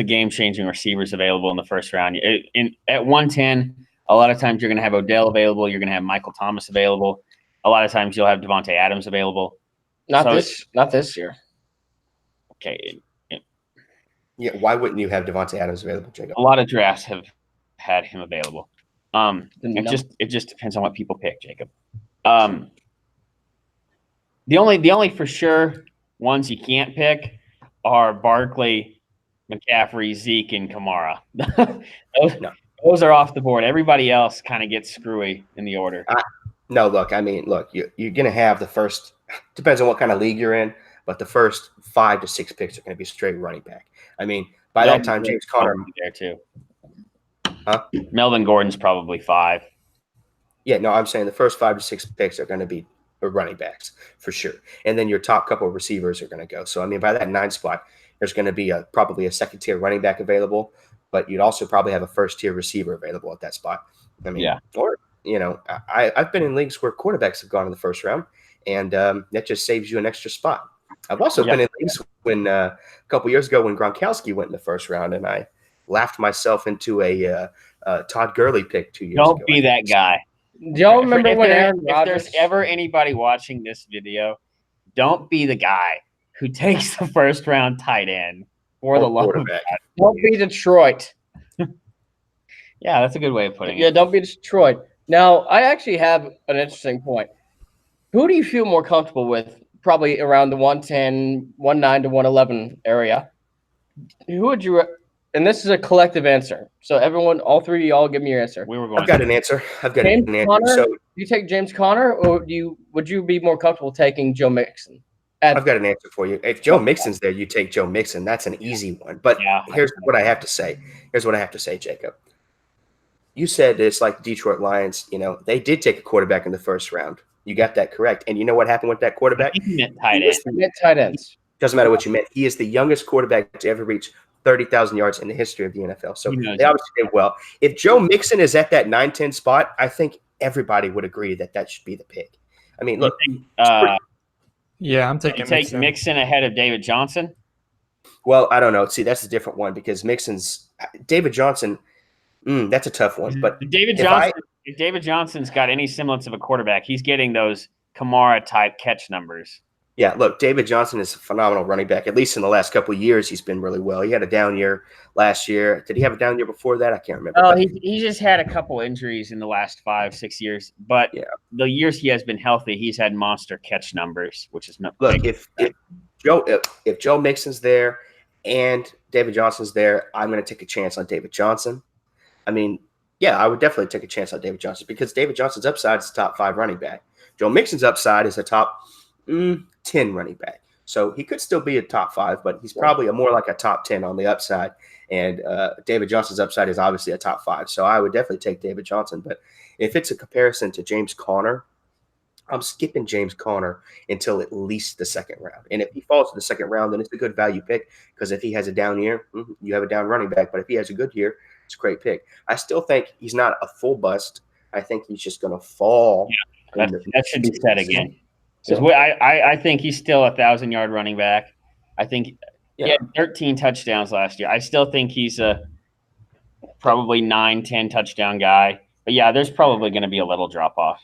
game changing receivers available in the first round. At 110, a lot of times you're going to have Odell available. You're going to have Michael Thomas available. A lot of times you'll have Devontae Adams available. Not this year. Okay. Yeah, why wouldn't you have Devontae Adams available, Jacob? A lot of drafts have had him available. It just depends on what people pick, Jacob. The only for sure ones you can't pick are Barkley, McCaffrey, Zeke, and Kamara. Those are off the board. Everybody else kind of gets screwy in the order. No, look, you're going to have the first – depends on what kind of league you're in, but the first 5 to 6 picks are going to be straight running back. I mean, by that time, James Conner – there too. Huh? Melvin Gordon's probably 5. Yeah, no, I'm saying the first 5 to 6 picks are going to be running backs for sure. And then your top couple of receivers are going to go. So, I mean, by that 9 spot, there's going to be probably a second-tier running back available, but you'd also probably have a first-tier receiver available at that spot. I mean, or, I've been in leagues where quarterbacks have gone in the first round, and that just saves you an extra spot. I've also been in leagues when a couple years ago when Gronkowski went in the first round, and I laughed myself into a Todd Gurley pick 2 years ago. Don't be that guy. Do y'all remember when Aaron Rodgers? If there's ever anybody watching this video, don't be the guy who takes the first round tight end or the low back. Don't be Detroit. Yeah, that's a good way of putting it. Yeah, don't be Detroit. Now, I actually have an interesting point. Who do you feel more comfortable with? Probably around the 110, 19 to 111 area. Who would you? And this is a collective answer. So everyone, all three of y'all, give me your answer. I've got an answer. James Conner, so do you take James Conner, or would you be more comfortable taking Joe Mixon? I've got an answer for you. If Joe Mixon's there, you take Joe Mixon. That's an easy one. But here's what I have to say. Jacob. You said it's like the Detroit Lions. They did take a quarterback in the first round. You got that correct. And you know what happened with that quarterback? He meant tight ends. Doesn't matter what you meant. He is the youngest quarterback to ever reach 30,000 yards in the history of the NFL. So they obviously did well. If Joe Mixon is at that 9-10 spot, I think everybody would agree that should be the pick. I mean, look. Yeah, I'm taking Mixon. Mixon ahead of David Johnson? Well, I don't know. See, that's a different one because David Johnson, that's a tough one. But if David Johnson's got any semblance of a quarterback, he's getting those Kamara-type catch numbers. Yeah, look, David Johnson is a phenomenal running back. At least in the last couple of years, he's been really well. He had a down year last year. Did he have a down year before that? I can't remember. Oh, he just had a couple injuries in the last 5-6 years. But the years he has been healthy, he's had monster catch numbers, which is not. Look, if Joe Mixon's there and David Johnson's there, I'm going to take a chance on David Johnson. I mean, yeah, I would definitely take a chance on David Johnson because David Johnson's upside is a top 5 running back. Joe Mixon's upside is a top 10 running back. So he could still be a top 5, but he's probably more like a top 10 on the upside. And David Johnson's upside is obviously a top 5. So I would definitely take David Johnson. But if it's a comparison to James Conner, I'm skipping James Conner until at least the second round. And if he falls to the second round, then it's a good value pick because if he has a down year, you have a down running back. But if he has a good year, it's a great pick. I still think he's not a full bust. I think he's just going to fall. Yeah, that should be said again. Because I think he's still a 1,000-yard running back. I think he had 13 touchdowns last year. I still think he's a probably 9-10 touchdown guy. But, yeah, there's probably going to be a little drop-off.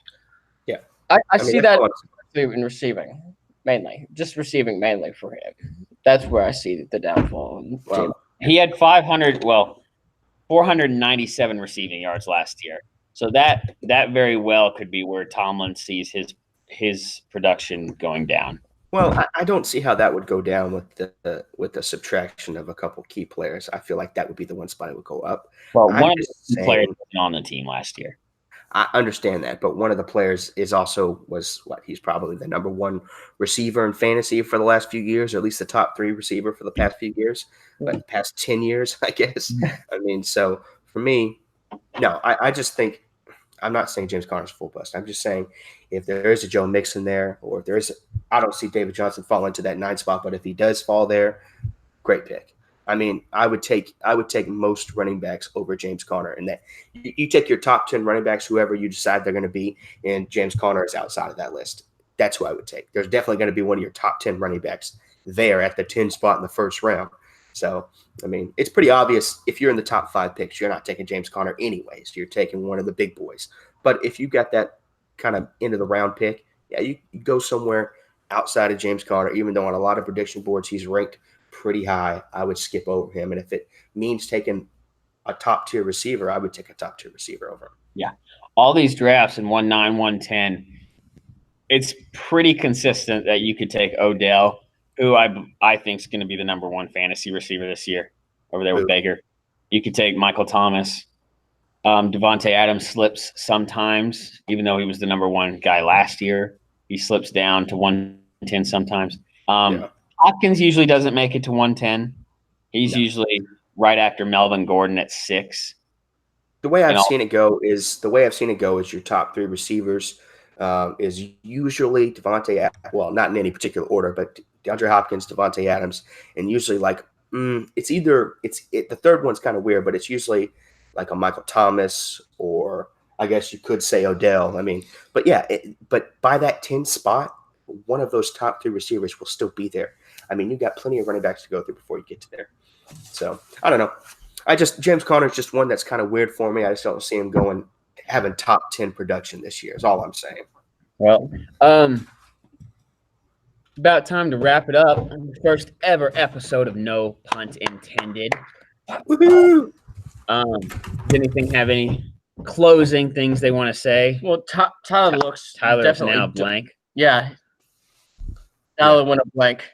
Yeah. I see that in receiving, mainly. Just receiving mainly for him. That's where I see the downfall. Wow. He had 497 receiving yards last year. So that very well could be where Tomlin sees his his production going down. Well, I don't see how that would go down with the subtraction of a couple key players. I feel like that would be the one spot it would go up. Well, I'm one of just the saying- players wasn't on the team last year. I understand that, but one of the players was what? He's probably the number one receiver in fantasy for the last few years, or at least the top 3 receiver for the past few years, but past 10 years, I guess. I mean, so for me, no, I just think I'm not saying James Conner's full bust. I'm just saying if there is a Joe Mixon there, or if there is, I don't see David Johnson fall into that 9 spot, but if he does fall there, great pick. I mean, I would take most running backs over James Conner, and that you take your top 10 running backs, whoever you decide they're going to be, and James Conner is outside of that list. That's who I would take. There's definitely going to be one of your top 10 running backs there at the 10 spot in the first round. So, I mean, it's pretty obvious if you're in the top 5 picks, you're not taking James Conner anyways. You're taking one of the big boys. But if you got that kind of end of the round pick, yeah, you go somewhere outside of James Conner, even though on a lot of prediction boards he's ranked pretty high, I would skip over him. And if it means taking a top-tier receiver, I would take a top-tier receiver over him. Yeah. All these drafts in 1-9, 1-10, it's pretty consistent that you could take Odell, who I think is going to be the number 1 fantasy receiver this year over there with Baker. You could take Michael Thomas. Devontae Adams slips sometimes, even though he was the number 1 guy last year. He slips down to 110 sometimes. Hopkins usually doesn't make it to 110. He's usually right after Melvin Gordon at 6. The way I've seen it go is your top 3 receivers is usually Devontae. Well, not in any particular order, but DeAndre Hopkins, Devontae Adams, and usually the third one's kind of weird, but it's usually like a Michael Thomas, or I guess you could say Odell. I mean, but yeah, but by that 10 spot, one of those top 3 receivers will still be there. I mean, you've got plenty of running backs to go through before you get to there. So I don't know. James Conner's just one that's kind of weird for me. I just don't see him having top 10 production this year is all I'm saying. Well, about time to wrap it up. First ever episode of No Punt Intended. Woohoo! Does anything have any closing things they want to say? Well, Tyler's definitely now blank. Yeah. Tyler went up blank.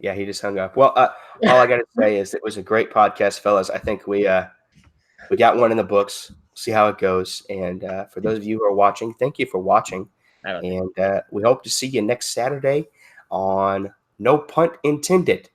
Yeah, he just hung up. Well, all I got to say is it was a great podcast, fellas. I think we got one in the books. See how it goes. And for those of you who are watching, thank you for watching. And we hope to see you next Saturday on No Punt Intended.